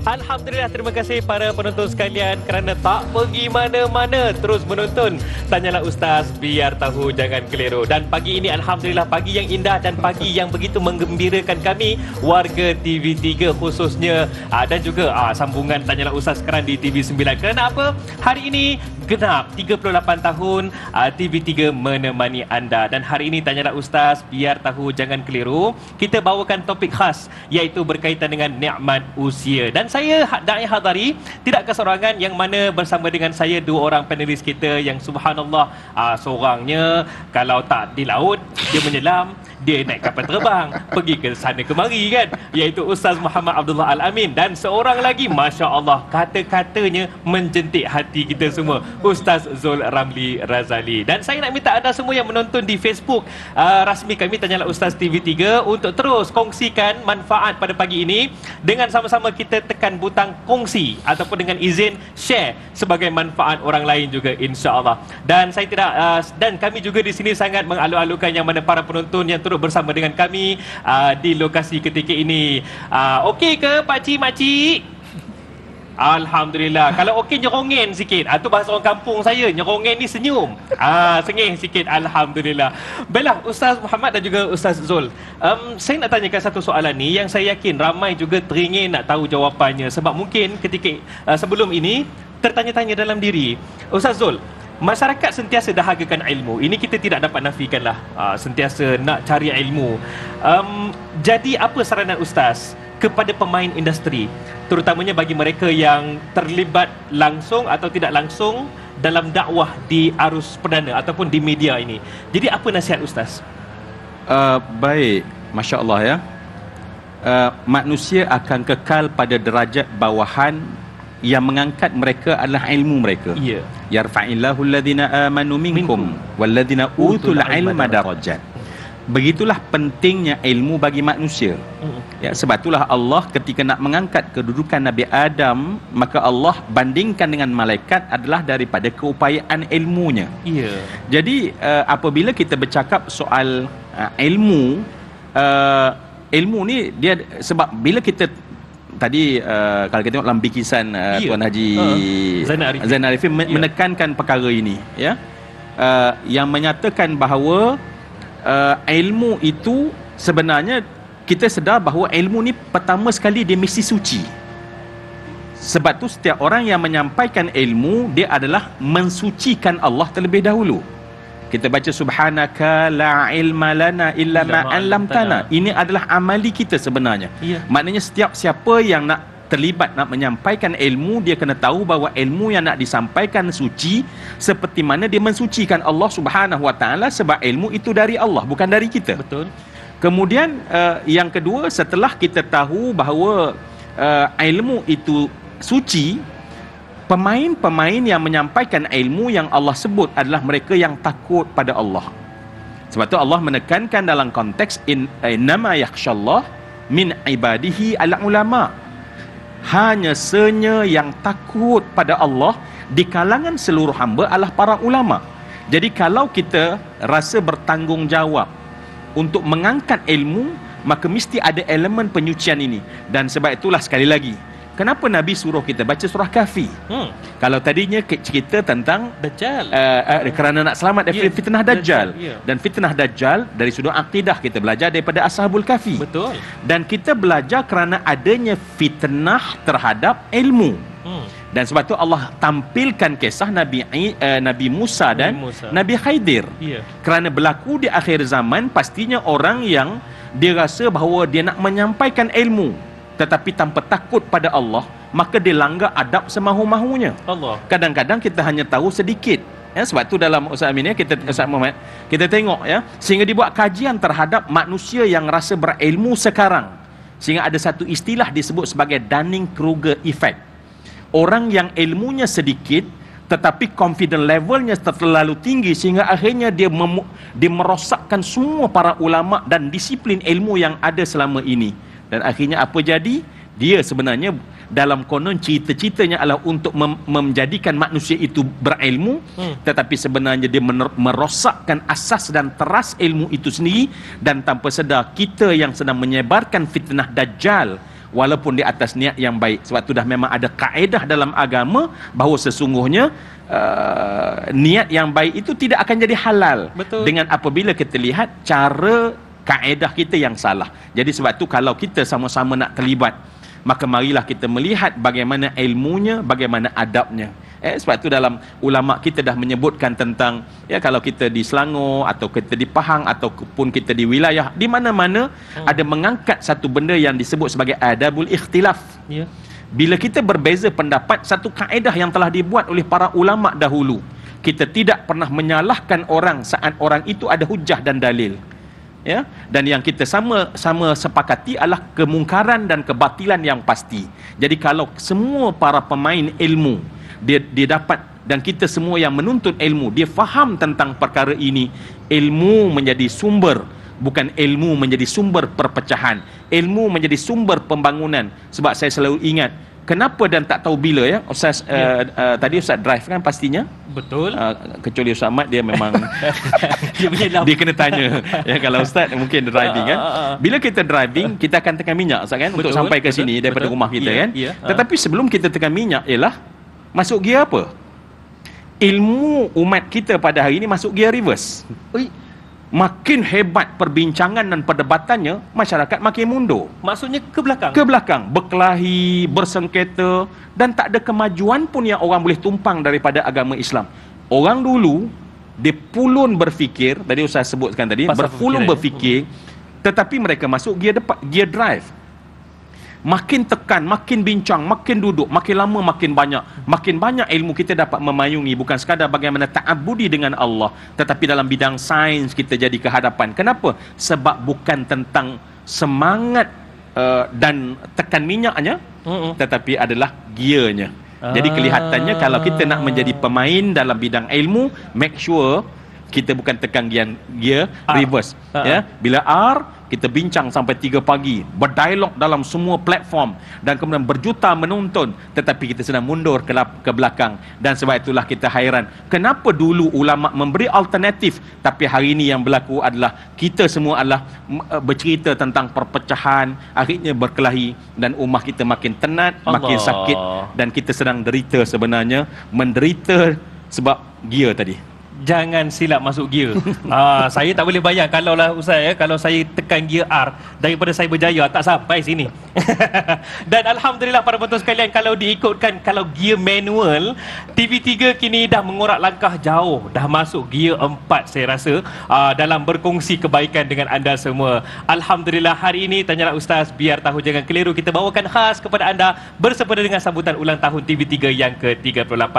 Alhamdulillah, terima kasih para penonton sekalian kerana tak pergi mana-mana, terus menonton Tanyalah Ustaz, biar tahu jangan keliru. Dan pagi ini Alhamdulillah pagi yang indah dan pagi yang begitu menggembirakan kami warga TV3 khususnya, dan juga sambungan Tanyalah Ustaz sekarang di TV9. Kerana apa? Hari ini genap 38 tahun TV3 menemani anda. Dan hari ini Tanyalah Ustaz, biar tahu jangan keliru, kita bawakan topik khas iaitu berkaitan dengan nikmat usia. Dan saya Da'i Hadari tidak kesorangan, yang mana bersama dengan saya dua orang panelis kita yang subhanallah, seorangnya kalau tak di laut dia menyelam, dia naik kapal terbang pergi ke sana kemari kan, iaitu Ustaz Muhammad Abdullah Al-Amin. Dan seorang lagi Masya Allah, kata-katanya menjentik hati kita semua, Ustaz Zul Ramli Razali. Dan saya nak minta anda semua yang menonton di Facebook rasmi kami Tanyalah Ustaz TV3 untuk terus kongsikan manfaat pada pagi ini dengan sama-sama kita tekan butang kongsi ataupun dengan izin share sebagai manfaat orang lain juga insya-Allah. Dan saya tidak dan kami juga di sini sangat mengalu-alukan yang mana para penonton yang turut bersama dengan kami di lokasi ketika ini. Okey ke Pak Cik, Mak Cik? Alhamdulillah. Kalau okey nyerongin sikit. Tu bahasa orang kampung saya. Nyerongin ni senyum. Sengih sikit. Alhamdulillah. Baiklah Ustaz Muhammad dan juga Ustaz Zul. Saya nak tanyakan satu soalan ni yang saya yakin ramai juga teringin nak tahu jawapannya. Sebab mungkin ketika sebelum ini tertanya-tanya dalam diri. Ustaz Zul, masyarakat sentiasa dahagakan ilmu. Ini kita tidak dapat nafikanlah. Sentiasa nak cari ilmu. Jadi apa saranan Ustaz kepada pemain industri, terutamanya bagi mereka yang terlibat langsung atau tidak langsung dalam dakwah di arus perdana ataupun di media ini? Jadi apa nasihat Ustaz? Baik, Masya Allah ya. Manusia akan kekal pada derajat bawahan yang mengangkat mereka adalah ilmu mereka. Ya. Yarfa'illahu alladhina amanu minkum walladhina utul ilma darajat. Begitulah pentingnya ilmu bagi manusia. Ya, sebab itulah Allah ketika nak mengangkat kedudukan Nabi Adam, maka Allah bandingkan dengan malaikat adalah daripada keupayaan ilmunya. Ya. Jadi apabila kita bercakap soal ilmu, ilmu ni dia sebab bila kita tadi kalau kita tengok dalam bikisan Tuan Haji Zainal Arifin menekankan perkara ini, ya, yang menyatakan bahawa ilmu itu sebenarnya kita sedar bahawa ilmu ni pertama sekali dia mesti suci. Sebab tu setiap orang yang menyampaikan ilmu dia adalah mensucikan Allah terlebih dahulu. Kita baca subhanaka la ilma lana illa ma 'allamtana. Ini adalah amali kita sebenarnya. Ya. Maknanya setiap siapa yang nak terlibat nak menyampaikan ilmu, dia kena tahu bahawa ilmu yang nak disampaikan suci seperti mana dia mensucikan Allah Subhanahu Wa Taala, sebab ilmu itu dari Allah bukan dari kita. Betul. Kemudian yang kedua, setelah kita tahu bahawa ilmu itu suci, pemain-pemain yang menyampaikan ilmu yang Allah sebut adalah mereka yang takut pada Allah. Sebab tu Allah menekankan dalam konteks innama yakhshallah min ibadihi al-ulama. Hanya senya yang takut pada Allah di kalangan seluruh hamba adalah para ulama. Jadi kalau kita rasa bertanggungjawab untuk mengangkat ilmu, maka mesti ada elemen penyucian ini. Dan sebab itulah sekali lagi, kenapa Nabi suruh kita baca surah Kahfi? Kalau tadinya cerita tentang Dajjal, kerana nak selamat dari fitnah Dajjal. Dan fitnah Dajjal dari sudut akidah kita belajar daripada Ashabul Kahfi. Betul. Dan kita belajar kerana adanya fitnah terhadap ilmu. Dan sebab tu Allah tampilkan kisah Nabi Musa dan Nabi Khidir. Kerana berlaku di akhir zaman, pastinya orang yang dia rasa bahawa dia nak menyampaikan ilmu tetapi tanpa takut pada Allah, maka dia langgar adab semahu-mahunya. Kadang-kadang kita hanya tahu sedikit. Ya, sebab tu dalam Ustaz Amin, Ustaz Muhammad, kita tengok ya, sehingga dibuat kajian terhadap manusia yang rasa berilmu sekarang. Sehingga ada satu istilah disebut sebagai Dunning-Kruger effect. Orang yang ilmunya sedikit tetapi confident levelnya terlalu tinggi sehingga akhirnya dia merosakkan semua para ulama dan disiplin ilmu yang ada selama ini. Dan akhirnya apa jadi? Dia sebenarnya dalam konon cita-citanya adalah untuk menjadikan manusia itu berilmu, tetapi sebenarnya dia merosakkan asas dan teras ilmu itu sendiri. Dan tanpa sedar kita yang sedang menyebarkan fitnah Dajjal walaupun di atas niat yang baik. Sebab itu dah memang ada kaedah dalam agama bahawa sesungguhnya niat yang baik itu tidak akan jadi halal. Betul. Dengan apabila kita lihat cara kaedah kita yang salah. Jadi sebab tu kalau kita sama-sama nak terlibat, maka marilah kita melihat bagaimana ilmunya, bagaimana adabnya. Sebab tu dalam ulama kita dah menyebutkan tentang, ya, kalau kita di Selangor atau kita di Pahang ataupun kita di wilayah di mana-mana ada mengangkat satu benda yang disebut sebagai adabul ikhtilaf. Bila kita berbeza pendapat, satu kaedah yang telah dibuat oleh para ulama dahulu, kita tidak pernah menyalahkan orang saat orang itu ada hujah dan dalil. Ya, dan yang kita sama sepakati adalah kemungkaran dan kebatilan yang pasti. Jadi kalau semua para pemain ilmu dia dapat, dan kita semua yang menuntut ilmu dia faham tentang perkara ini, ilmu menjadi sumber, bukan ilmu menjadi sumber perpecahan, ilmu menjadi sumber pembangunan. Sebab saya selalu ingat, kenapa dan tak tahu bila ya Ustaz. Tadi Ustaz drive kan pastinya. Betul. Kecuali Ustaz Ahmad, dia memang dia kena tanya ya, kalau Ustaz mungkin driving kan. Bila kita driving, kita akan tekan minyak Ustaz kan, untuk sampai ke sini daripada rumah kita kan. Tetapi sebelum kita tekan minyak ialah masuk gear apa? Ilmu umat kita pada hari ini masuk gear reverse. Makin hebat perbincangan dan perdebatannya, masyarakat makin mundur. Maksudnya ke belakang? Ke belakang, berkelahi, bersengketa, dan tak ada kemajuan pun yang orang boleh tumpang daripada agama Islam. Orang dulu dia pulun berfikir, tadi Ustaz sebutkan tadi, berpulun berfikir, tetapi mereka masuk gear drive. Makin tekan, makin bincang, makin duduk, makin lama makin banyak ilmu kita dapat memayungi, bukan sekadar bagaimana ta'abudi dengan Allah, tetapi dalam bidang sains kita jadi ke hadapan. Kenapa? Sebab bukan tentang semangat dan tekan minyaknya, tetapi adalah gearnya. Jadi kelihatannya kalau kita nak menjadi pemain dalam bidang ilmu, make sure kita bukan tekan gear reverse. Ya, bila R kita bincang sampai 3 pagi, berdialog dalam semua platform, dan kemudian berjuta menonton, tetapi kita sedang mundur ke belakang. Dan sebab itulah kita hairan, kenapa dulu ulama memberi alternatif, tapi hari ini yang berlaku adalah kita semua adalah bercerita tentang perpecahan, akhirnya berkelahi, dan ummah kita makin tenat, makin sakit, dan kita sedang derita sebenarnya, menderita sebab gear tadi. Jangan silap masuk gear. Saya tak boleh bayang kalau lah Ustaz ya, kalau saya tekan gear R, daripada saya berjaya tak sampai sini. Dan alhamdulillah para penonton sekalian, kalau diikutkan, kalau gear manual, TV3 kini dah mengorak langkah jauh, dah masuk gear 4 saya rasa, dalam berkongsi kebaikan dengan anda semua. Alhamdulillah, hari ini Tanyalah Ustaz, biar tahu jangan keliru, kita bawakan khas kepada anda bersempena dengan sambutan ulang tahun TV3 yang ke-38.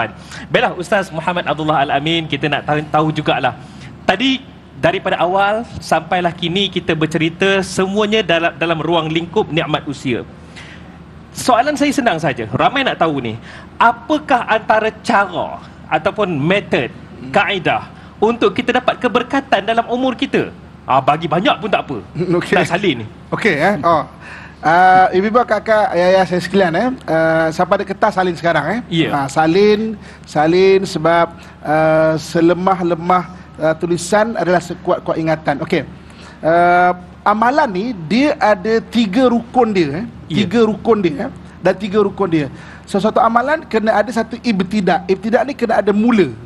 Baiklah Ustaz Muhammad Abdullah Al-Amin, kita nak tahu jugalah, tadi daripada awal sampailah kini kita bercerita semuanya dalam ruang lingkup nikmat usia. Soalan saya senang saja, ramai nak tahu ni, apakah antara cara ataupun metod, kaedah untuk kita dapat keberkatan dalam umur kita? Bagi banyak pun tak apa. Nak salin ni. Ibu-ibu, kakak, ayah saya sekalian, siapa ada kertas salin sekarang salin sebab selemah-lemah tulisan adalah sekuat-kuat ingatan. Amalan ni dia ada 3 rukun dia, 3 rukun dia, dan 3 rukun dia. Sesuatu amalan kena ada satu ibtidak. Ibtidak ni kena ada mula.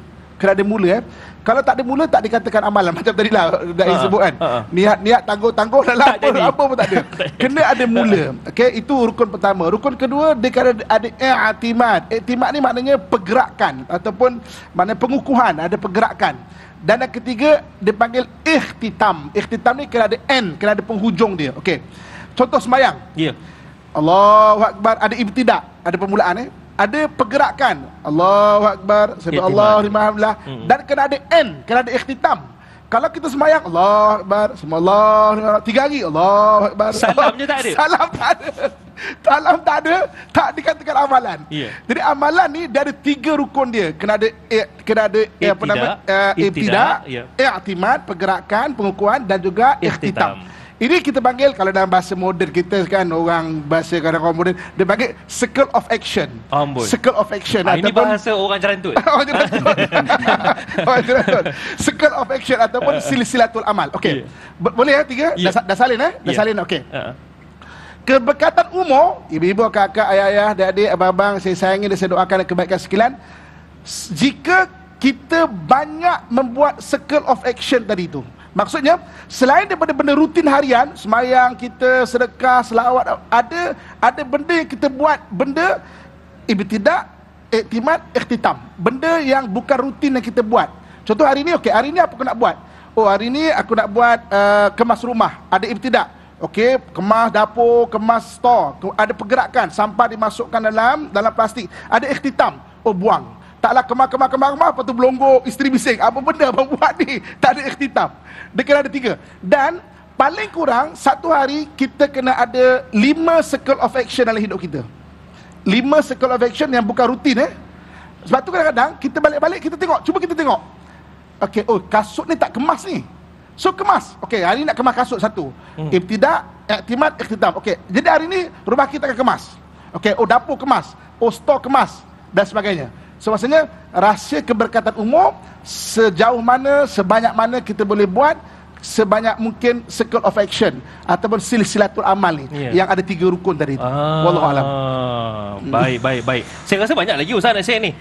Kalau tak ada mula, tak dikatakan amalan. Macam tadi lah dah disebut kan, niat tangguh-tangguh dalam apa pun tak ada. Kena ada mula. Itu rukun pertama. Rukun kedua, dia kena ada i'timad. I'timad ni maknanya pergerakan, ataupun maknanya pengukuhan, ada pergerakan. Dan yang ketiga, dia panggil ikhtitam. Ikhtitam ni kena ada end, kena ada penghujung dia. Contoh sembahyang, Allahu Akbar, ada ibtidak, ada permulaan ada pergerakan, Allahu Akbar, Subhanallah, Alhamdulillah, dan kena ada end, kena ada ikhtitam. Kalau kita sembahyang Allahu Akbar, Subhanallah, 3 hari Allahu Akbar, salamnya tak ada. Salam tak ada. Salam tak ada, tak dikatakan amalan. Jadi amalan ni dia ada 3 rukun dia. Kena ada ibtidak, i'timad, pergerakan, pengukuhan, dan juga ikhtitam. Ini kita panggil, kalau dalam bahasa moden kita kan, orang bahasa kadang-kadang moden, dia panggil circle of action. Circle of action. Ini bahasa orang jerantut. Circle of action ataupun silsilatul amal. Boleh 3? Dah salin Dah salin. Keberkatan umur, ibu-ibu, kakak, ayah-ayah, adik-adik, abang-abang, saya sayangi dan saya doakan kebaikan sekalian. Jika kita banyak membuat circle of action tadi tu, maksudnya selain daripada benda rutin harian, semayang kita, sedekah, selawat, ada benda yang kita buat, benda ibtidak, i'timad, ikhtitam, benda yang bukan rutin yang kita buat. Contoh hari ni, hari ni apa aku nak buat? Hari ni aku nak buat kemas rumah, ada ibtidak. Kemas dapur, kemas store, ada pergerakan, sampah dimasukkan dalam plastik, ada ikhtitam, buang. Taklah kemas, lepas tu belonggo isteri bising. Apa benda abang buat ni? Tak ada ikhtitam. Dia kena ada 3. Dan paling kurang 1 hari kita kena ada 5 circle of action dalam hidup kita. 5 circle of action yang bukan rutin. Sebab tu kadang-kadang kita balik-balik, kita tengok, cuba kita tengok. Kasut ni tak kemas ni. So kemas. Hari ni nak kemas kasut 1. Ibtidak, i'timad, ikhtitam. Jadi hari ni rumah kita akan kemas. Okey, oh dapur kemas, oh stor kemas dan sebagainya. So maksudnya rahsia keberkatan umur, sejauh mana, sebanyak mana kita boleh buat, sebanyak mungkin circle of action ataupun silsilatul amal ni, yang ada 3 rukun tadi. Wallahu alam. Baik. Saya rasa banyak lagi Ustaz nak share ni.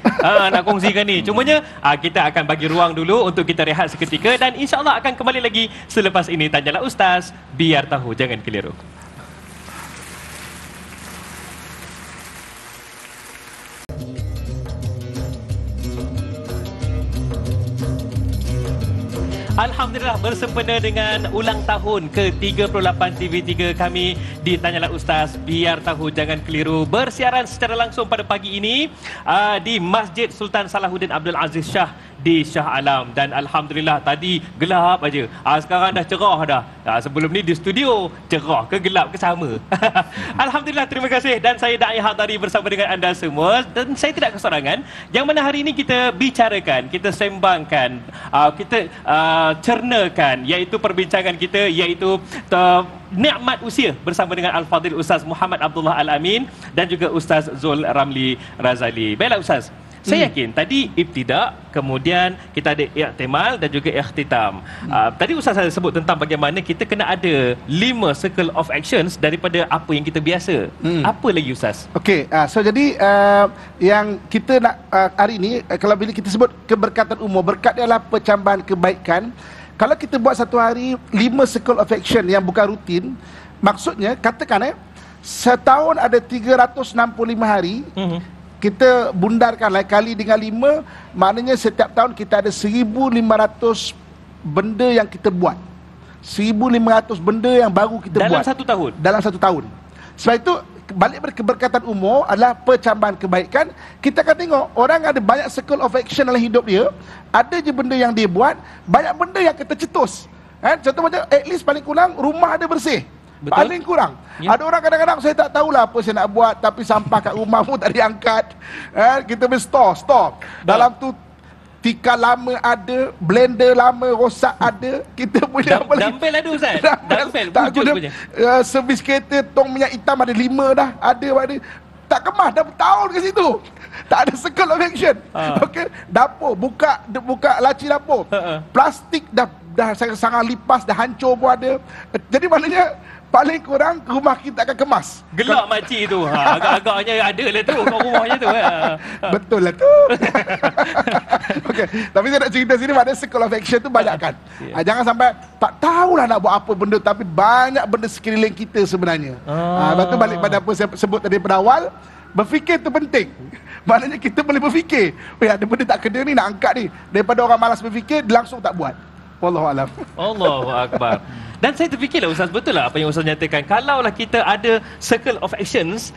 Nak kongsikan ni. Cumanya kita akan bagi ruang dulu untuk kita rehat seketika dan insya-Allah akan kembali lagi selepas ini. Tanyalah Ustaz, biar tahu, jangan keliru. Alhamdulillah, bersempena dengan ulang tahun ke-38 TV3 kami di Tanyalah Ustaz, biar tahu jangan keliru, bersiaran secara langsung pada pagi ini di Masjid Sultan Salahuddin Abdul Aziz Shah di Shah Alam. Dan Alhamdulillah tadi gelap aja, sekarang dah cerah dah. Sebelum ni di studio cerah ke gelap ke sama. Alhamdulillah, terima kasih. Dan saya Da'i Hadari bersama dengan anda semua. Dan saya tidak kesorangan, yang mana hari ini kita bicarakan, kita sembangkan, kita cernakan, iaitu perbincangan kita, iaitu nikmat usia bersama dengan Al-Fadhil Ustaz Muhammad Abdullah Al-Amin dan juga Ustaz Zul Ramli Razali. Baiklah Ustaz, saya yakin tadi ibtidak, kemudian kita ada i'timal dan juga ikhtitam. Tadi Ustaz saya sebut tentang bagaimana kita kena ada 5 circle of actions daripada apa yang kita biasa. Apa lagi Ustaz? Okey, so jadi yang kita nak hari ini, kalau bila kita sebut keberkatan umur, berkat dia adalah pencambahan kebaikan. Kalau kita buat satu hari 5 circle of action yang bukan rutin, maksudnya katakan setahun ada 365 hari. Kita bundarkan kali dengan 5, maknanya setiap tahun kita ada 1,500 benda yang kita buat. 1,500 benda yang baru kita buat. Dalam satu tahun? Dalam satu tahun. Sebab itu, balik pada keberkatan umur adalah pencambahan kebaikan. Kita akan tengok, orang ada banyak circle of action dalam hidup dia, ada je benda yang dia buat, banyak benda yang kita cetus. Contoh macam, at least paling kurang rumah ada bersih. Betul? Paling kurang. Ada orang kadang-kadang saya tak tahulah apa saya nak buat, tapi sampah kat rumah pun tak diangkat. Kita boleh store. Dalam tu tikar lama ada, blender lama rosak ada. Kita boleh apa lagi? Dumbbell ada Ustaz? Dumbbell wujud punya. Servis kereta tong minyak hitam ada 5 dah. Ada. Tak kemas dah bertahun ke situ. Tak ada circle of action. Okey, dapur buka laci dapur. Plastik dah sangat lipas, dah hancur pun ada. Jadi maknanya paling kurang rumah kita akan kemas. Gelap makcik tu. Agak-agaknya ada lah tu kat rumahnya tu. Betul lah tu. Okey, tapi saya nak cerita sini, maknanya circle of action tu banyak kan. Jangan sampai tak tahulah nak buat apa benda, tapi banyak benda sekeliling kita sebenarnya. Lepas tu balik pada apa saya sebut tadi pada awal, berfikir tu penting. Maknanya kita boleh berfikir, ada benda tak kena ni nak angkat ni. Daripada orang malas berfikir, dia langsung tak buat. Wallahualam. Allahu Akbar. Dan saya terfikirlah Ustaz, betul lah apa yang Ustaz nyatakan. Kalaulah kita ada circle of actions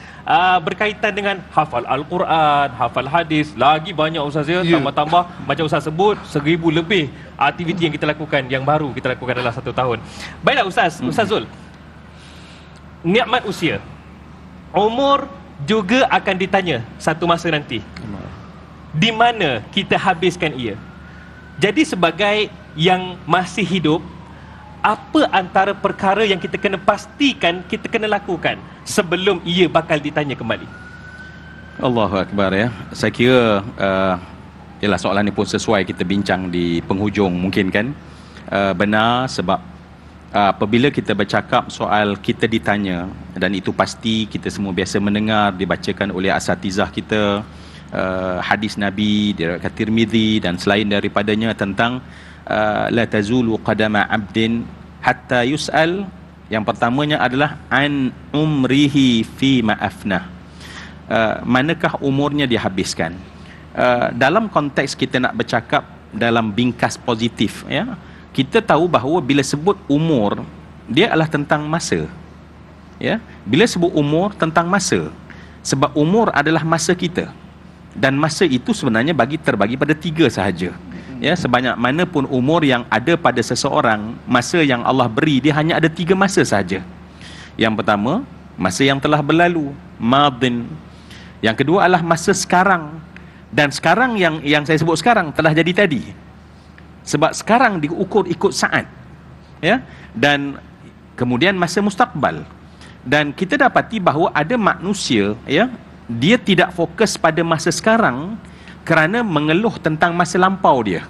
berkaitan dengan hafal Al-Quran, hafal hadis, lagi banyak Ustaz ya. Tambah-tambah macam Ustaz sebut 1,000 lebih aktiviti yang kita lakukan, yang baru kita lakukan dalam satu tahun. Baiklah Ustaz, Ustaz Zul, nikmat usia, umur juga akan ditanya satu masa nanti. Di mana kita habiskan ia. Jadi sebagai yang masih hidup, apa antara perkara yang kita kena pastikan kita kena lakukan sebelum ia bakal ditanya kembali? Allahu Akbar ya. Saya kira ialah soalan ni pun sesuai kita bincang di penghujung mungkin kan. Benar, sebab apabila kita bercakap soal kita ditanya, dan itu pasti kita semua biasa mendengar dibacakan oleh asatizah kita, hadis Nabi diriwayatkan Tirmizi dan selain daripadanya tentang la tazulu qadama 'abdin hatta yus'al. Yang pertamanya adalah an umrihi fi ma'afnah. Manakah umurnya dihabiskan? Dalam konteks kita nak bercakap dalam bingkas positif ya, kita tahu bahawa bila sebut umur, dia adalah tentang masa. Ya, bila sebut umur tentang masa, sebab umur adalah masa kita. Dan masa itu sebenarnya terbagi pada 3 sahaja. Ya, sebanyak mana pun umur yang ada pada seseorang, masa yang Allah beri dia hanya ada 3 masa sahaja. Yang pertama, masa yang telah berlalu, madin. Yang kedua adalah masa sekarang. Dan sekarang yang saya sebut sekarang telah jadi tadi. Sebab sekarang diukur ikut saat. Ya, dan kemudian masa mustaqbal. Dan kita dapati bahawa ada manusia, ya, dia tidak fokus pada masa sekarang kerana mengeluh tentang masa lampau dia,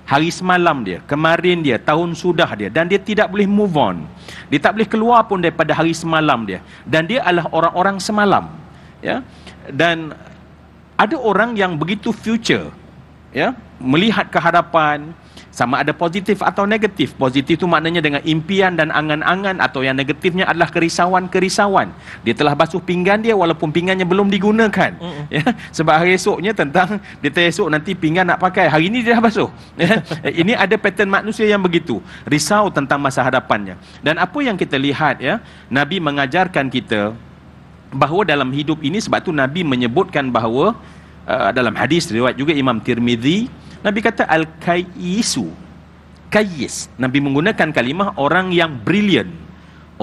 hari semalam dia, kemarin dia, tahun sudah dia, dan dia tidak boleh move on. Dia tak boleh keluar pun daripada hari semalam dia, dan dia adalah orang-orang semalam, ya. Dan ada orang yang begitu future, ya, melihat ke hadapan, sama ada positif atau negatif. Positif itu maknanya dengan impian dan angan-angan, atau yang negatifnya adalah kerisauan-kerisauan. Dia telah basuh pinggan dia walaupun pinggannya belum digunakan. Ya, sebab hari esoknya tentang dia esok nanti pinggan nak pakai, hari ini dia dah basuh. Ya, ini ada pattern manusia yang begitu, risau tentang masa hadapannya. Dan apa yang kita lihat, ya, Nabi mengajarkan kita bahawa dalam hidup ini, sebab tu Nabi menyebutkan bahawa dalam hadis riwayat juga Imam Tirmizi, Nabi kata al-kayyisu, kayyis. Nabi menggunakan kalimah orang yang brilliant,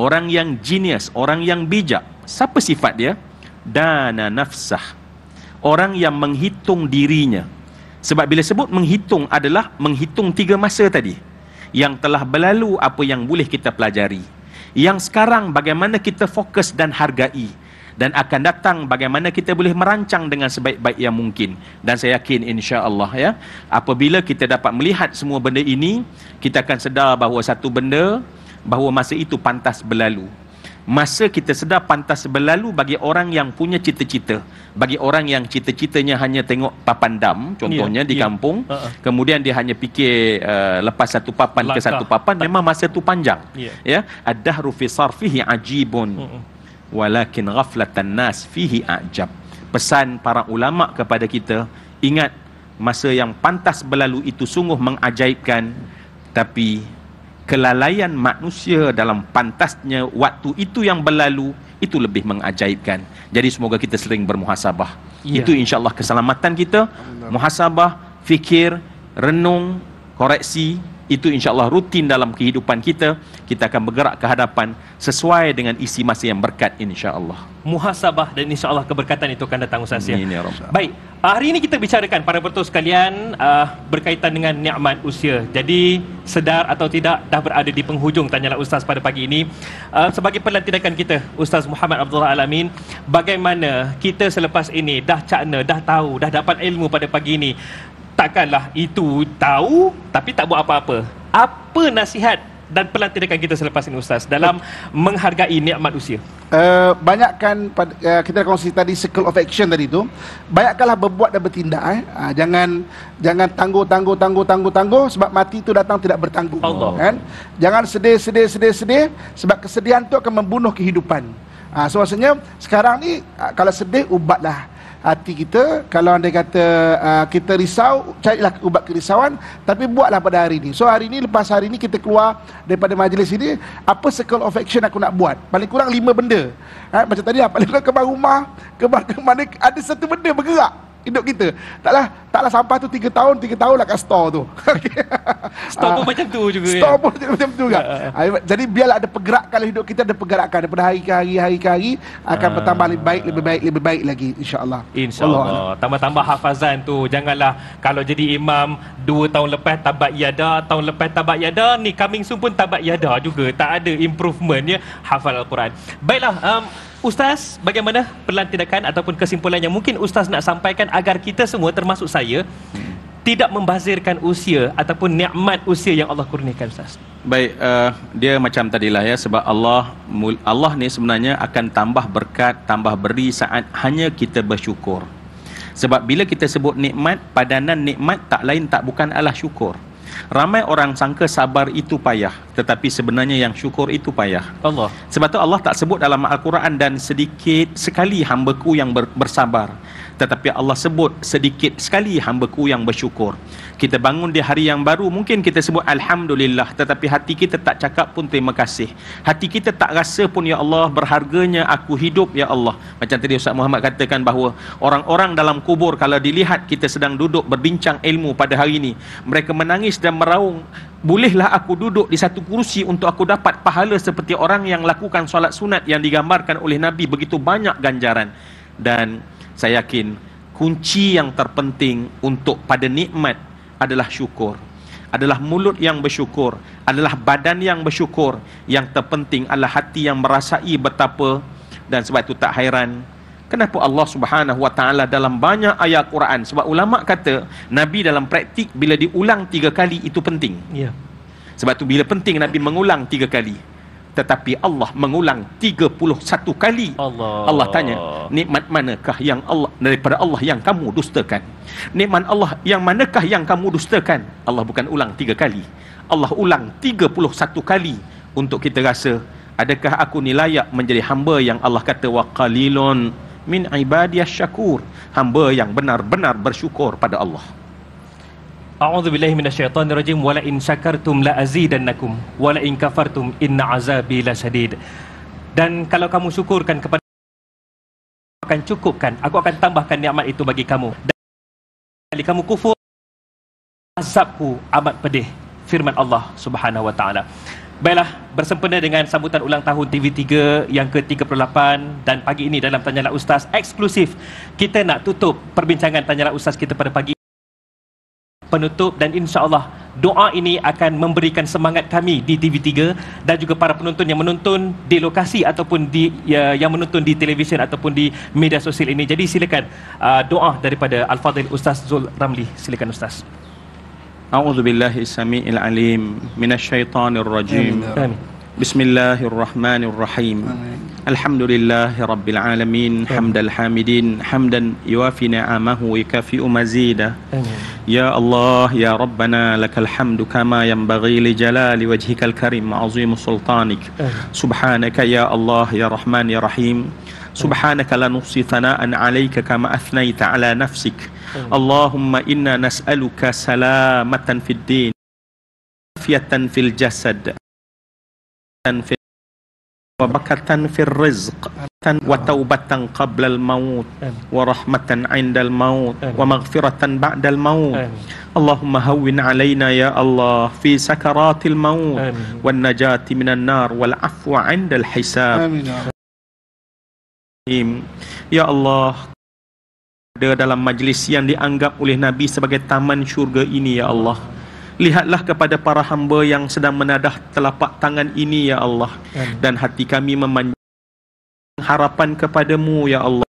orang yang genius, orang yang bijak. Siapa sifat dia? Dana nafsah, orang yang menghitung dirinya. Sebab bila sebut menghitung adalah menghitung 3 masa tadi. Yang telah berlalu apa yang boleh kita pelajari, yang sekarang bagaimana kita fokus dan hargai, dan akan datang bagaimana kita boleh merancang dengan sebaik-baik yang mungkin. Dan saya yakin insya-Allah, ya, apabila kita dapat melihat semua benda ini, kita akan sedar bahawa satu benda, bahawa masa itu pantas berlalu. Masa kita sedar pantas berlalu bagi orang yang punya cita-cita, bagi orang yang cita-citanya hanya tengok papan dam contohnya di kampung, kemudian dia hanya fikir lepas satu papan ke satu papan, memang masa itu panjang. Ya, ad-dahru fi sarfihi ajibun walakin ghaflatan nas fihi ajab. Pesan para ulama kepada kita, ingat masa yang pantas berlalu itu sungguh mengajaibkan, tapi kelalaian manusia dalam pantasnya waktu itu yang berlalu itu lebih mengajaibkan. Jadi semoga kita sering bermuhasabah. Itu insya-Allah keselamatan kita. Muhasabah, fikir, renung, koreksi, itu insya-Allah rutin dalam kehidupan kita. Kita akan bergerak ke hadapan sesuai dengan isi masa yang berkat insya-Allah. Muhasabah, dan insya-Allah keberkatan itu akan datang, Ustaz, ya. Baik, hari ini kita bicarakan para penonton sekalian berkaitan dengan nikmat usia. Jadi sedar atau tidak dah berada di penghujung Tanyalah Ustaz pada pagi ini. Sebagai pelantikan kita, Ustaz Muhammad Abdullah Al-Amin, bagaimana kita selepas ini dah cakna, dah tahu, dah dapat ilmu pada pagi ini. Takkanlah itu tahu tapi tak buat apa-apa. Apa nasihat dan pelantikan kita selepas ini, Ustaz, dalam menghargai nikmat usia? Banyakkan kita kongsi tadi circle of action tadi tu. Banyakkanlah berbuat dan bertindak. Jangan tangguh sebab mati tu datang tidak bertangguh. Kan? Jangan sedih sebab kesedihan tu akan membunuh kehidupan. So maksudnya sekarang ni kalau sedih, ubatlah hati kita. Kalau anda kata kita risau, carilah ubat kerisauan, tapi buatlah pada hari ini. So hari ini, lepas hari ini kita keluar daripada majlis ini, apa circle of action aku nak buat? Paling kurang 5 benda. Macam tadi, paling kurang kebar rumah, kebar ke mana, ada satu benda bergerak hidup kita. Taklah sampah tu 3 tahun lah kat store tu. Store pun macam tu juga. Store pun macam tu juga. Jadi biarlah ada pergerakan hidup kita, ada pergerakan daripada hari ke hari akan bertambah lebih baik lagi, insya-Allah. InsyaAllah. Tambah-tambah hafazan tu. Janganlah kalau jadi imam 2 tahun lepas tabat yada, tahun lepas tabat yada, ni coming soon pun tabat yada juga. Tak ada improvement, ya, hafal Al-Quran. Baiklah, Ustaz, bagaimana pelantikan ataupun kesimpulan yang mungkin Ustaz nak sampaikan agar kita semua, termasuk saya, tidak membazirkan usia ataupun nikmat usia yang Allah kurniakan, Ustaz? Baik, dia macam tadilah, ya, sebab Allah ni sebenarnya akan tambah berkat, tambah beri saat hanya kita bersyukur. Sebab bila kita sebut nikmat, padanan nikmat tak lain tak bukan adalah syukur. Ramai orang sangka sabar itu payah, tetapi sebenarnya yang syukur itu payah. Allah. Sebab tu Allah tak sebut dalam Al-Quran, dan sedikit sekali hamba-Ku yang bersabar. Tetapi Allah sebut sedikit sekali hamba-Ku yang bersyukur. Kita bangun di hari yang baru, mungkin kita sebut Alhamdulillah, tetapi hati kita tak cakap pun terima kasih. Hati kita tak rasa pun, ya Allah, berharganya aku hidup, ya Allah. Macam tadi Ustaz Muhammad katakan bahawa orang-orang dalam kubur, kalau dilihat kita sedang duduk berbincang ilmu pada hari ini, mereka menangis dan meraung, bolehlah aku duduk di satu kursi untuk aku dapat pahala seperti orang yang lakukan solat sunat yang digambarkan oleh Nabi, begitu banyak ganjaran. Dan saya yakin kunci yang terpenting untuk pada nikmat adalah syukur. adalah mulut yang bersyukur, adalah badan yang bersyukur. Yang terpenting adalah hati yang merasai betapa. Dan sebab itu tak hairan kenapa Allah Subhanahu Wa Taala dalam banyak ayat Quran, sebab ulama kata Nabi dalam praktik bila diulang 3 kali itu penting. Sebab tu bila penting Nabi mengulang 3 kali. Tetapi Allah mengulang 31 kali. Allah tanya, nikmat manakah yang Allah daripada Allah yang kamu dustakan? Nikmat Allah yang manakah yang kamu dustakan? Allah bukan ulang 3 kali. Allah ulang 31 kali untuk kita rasa, adakah aku ni layak menjadi hamba yang Allah kata wa qalilun min ibadiyas syakur, hamba yang benar-benar bersyukur pada Allah. A'udzubillahi minasyaitonirrajim. Wala in syakartum la azidannakum wala in kafartum inna azabi lasyadid. Dan kalau kamu syukurkan kepada aku akan cukupkan, aku akan tambahkan nikmat itu bagi kamu. Dan kalau kamu kufur, azabku amat pedih. Firman Allah Subhanahu Wa Taala. Baiklah, bersempena dengan sambutan ulang tahun TV3 yang ke-38 dan pagi ini dalam Tanyalah Ustaz eksklusif, kita nak tutup perbincangan Tanyalah Ustaz kita pada pagi penutup, dan insya-Allah doa ini akan memberikan semangat kami di TV3 dan juga para penonton yang menonton di lokasi ataupun yang menonton di televisyen ataupun di media sosial ini. Jadi silakan doa daripada Al-Fadhil Ustaz Zul Ramli. Silakan Ustaz. A'udzu billahi samii'il alim minasyaitonir rajim. Bismillahirrahmanirrahim. Alhamdulillahi rabbil alamin, hamdal hamidin, hamdan yuwafi ni'amahu wa yukafi'u mazidah. Ya Allah ya Rabbana lakal hamdu kama yanbaghi li jalali wajhikal karim wa 'azimi sultanik. Subhanaka ya Allah ya Rahman ya Rahim. Subhanaka la nuhsi thana'an 'alaika kama athnaita 'ala nafsik. Allahumma inna nas'aluka salamatan fid din, afiatan fil jasad, wa barakatan fil rizq, wa taubatan qabla al maut, wa rahmatan 'inda al maut, wa maghfiratan ba'da al maut. Allahumma hawwin 'alaina ya Allah fi sakaratil maut, wan najati minan nar, wal afwa 'inda al hisab. Ya Allah, dalam majlis yang dianggap oleh Nabi sebagai taman syurga ini ya Allah, lihatlah kepada para hamba yang sedang menadah telapak tangan ini ya Allah, dan hati kami memanjang harapan kepadamu ya Allah.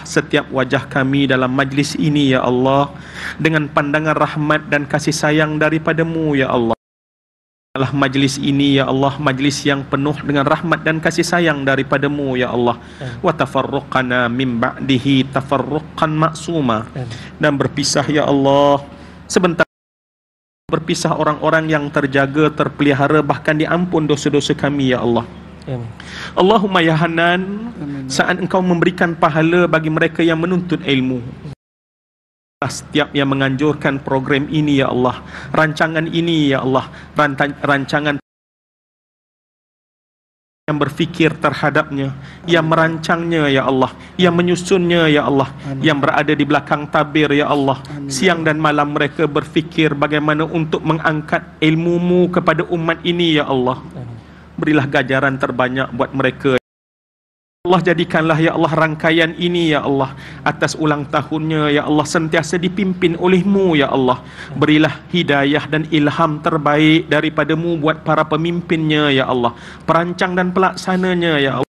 Setiap wajah kami dalam majlis ini ya Allah dengan pandangan rahmat dan kasih sayang daripadamu ya Allah. Allah majlis ini ya Allah, majlis yang penuh dengan rahmat dan kasih sayang daripadamu ya Allah. Wa tafarruqana min ba'dihi tafarruqan maksuma. Dan berpisah ya Allah sebentar, berpisah orang-orang yang terjaga, terpelihara, bahkan diampun dosa-dosa kami ya Allah. Allahumma ya Hanan, saat Engkau memberikan pahala bagi mereka yang menuntut ilmu, setiap yang menganjurkan program ini ya Allah, rancangan ini ya Allah, rancangan yang berfikir terhadapnya, yang merancangnya ya Allah, yang menyusunnya ya Allah, yang berada di belakang tabir ya Allah, siang dan malam mereka berfikir bagaimana untuk mengangkat ilmu-Mu kepada umat ini ya Allah. Berilah ganjaran terbanyak buat mereka Allah. Jadikanlah ya Allah rangkaian ini ya Allah atas ulang tahunnya ya Allah sentiasa dipimpin oleh-Mu ya Allah. Berilah hidayah dan ilham terbaik daripadamu buat para pemimpinnya ya Allah, perancang dan pelaksananya ya Allah.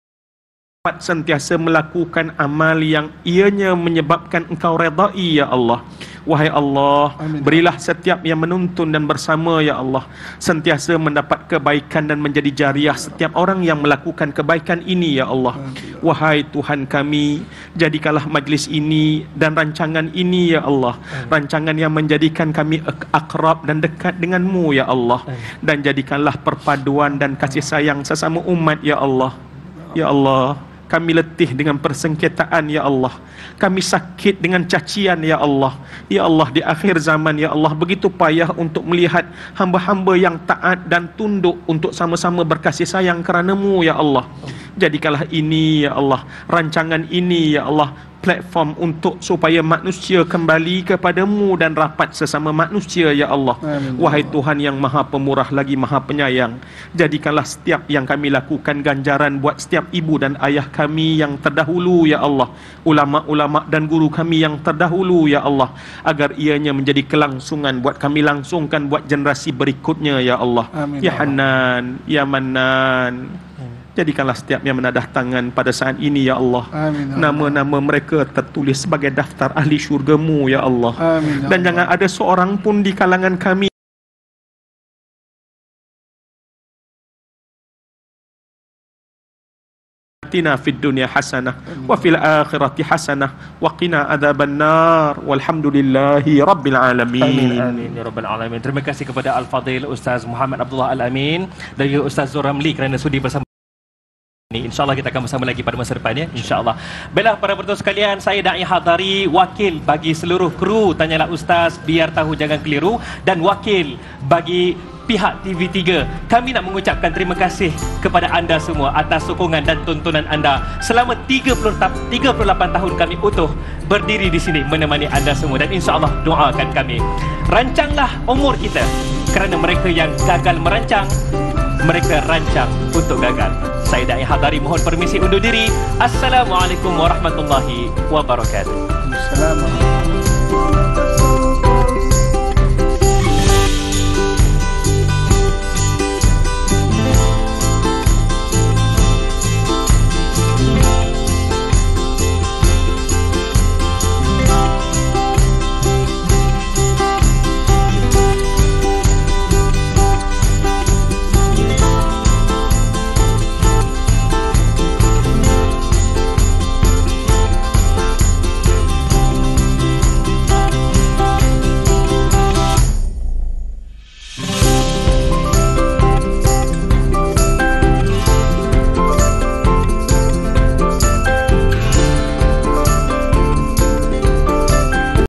Sentiasa melakukan amal yang ianya menyebabkan Engkau redai ya Allah. Wahai Allah, berilah setiap yang menuntun dan bersama ya Allah sentiasa mendapat kebaikan dan menjadi jariah setiap orang yang melakukan kebaikan ini ya Allah. Wahai Tuhan kami, jadikanlah majlis ini dan rancangan ini ya Allah rancangan yang menjadikan kami akrab dan dekat dengan-Mu ya Allah. Dan jadikanlah perpaduan dan kasih sayang sesama umat ya Allah. Ya Allah, kami letih dengan persengketaan ya Allah, kami sakit dengan cacian ya Allah. Ya Allah, di akhir zaman ya Allah begitu payah untuk melihat hamba-hamba yang taat dan tunduk untuk sama-sama berkasih sayang kerana-Mu ya Allah. Jadikanlah ini ya Allah, rancangan ini ya Allah, platform untuk supaya manusia kembali kepadamu dan rapat sesama manusia, ya Allah. Amin. Wahai Tuhan yang maha pemurah lagi maha penyayang, jadikanlah setiap yang kami lakukan ganjaran buat setiap ibu dan ayah kami yang terdahulu, ya Allah, ulama-ulama dan guru kami yang terdahulu, ya Allah, agar ianya menjadi kelangsungan buat kami langsungkan buat generasi berikutnya, ya Allah. Amin. Ya Hanan, ya Mannan, jadikanlah setiap yang menadah tangan pada saat ini, ya Allah, Amin. nama-nama mereka tertulis sebagai daftar ahli syurgamu, ya Allah. Amin. Dan jangan ada seorang pun di kalangan kami atina fid dunya hasanah wa fil akhirati hasanah wa qina adzabannar walhamdulillahi rabbil alamin. Amin ya rabbal alamin. Terima kasih kepada Al-Fadhil Ustaz Muhammad Abdullah Al-Amin dan juga Ustaz Zul Ramli kerana sudi bersama ini. InsyaAllah kita akan bersama lagi pada masa depan, ya, insyaAllah. Baiklah para penonton sekalian, saya Da'i Hadari, wakil bagi seluruh kru Tanyalah Ustaz Biar Tahu Jangan Keliru, dan wakil bagi pihak TV3. Kami nak mengucapkan terima kasih kepada anda semua atas sokongan dan tontonan anda selama 38 tahun kami utuh berdiri di sini menemani anda semua, dan insyaAllah doakan kami. Rancanglah umur kita, kerana mereka yang gagal merancang, mereka rancang untuk gagal. Saya Da'i Hadari mohon permisi undur diri. Assalamualaikum warahmatullahi wabarakatuh. Assalamualaikum.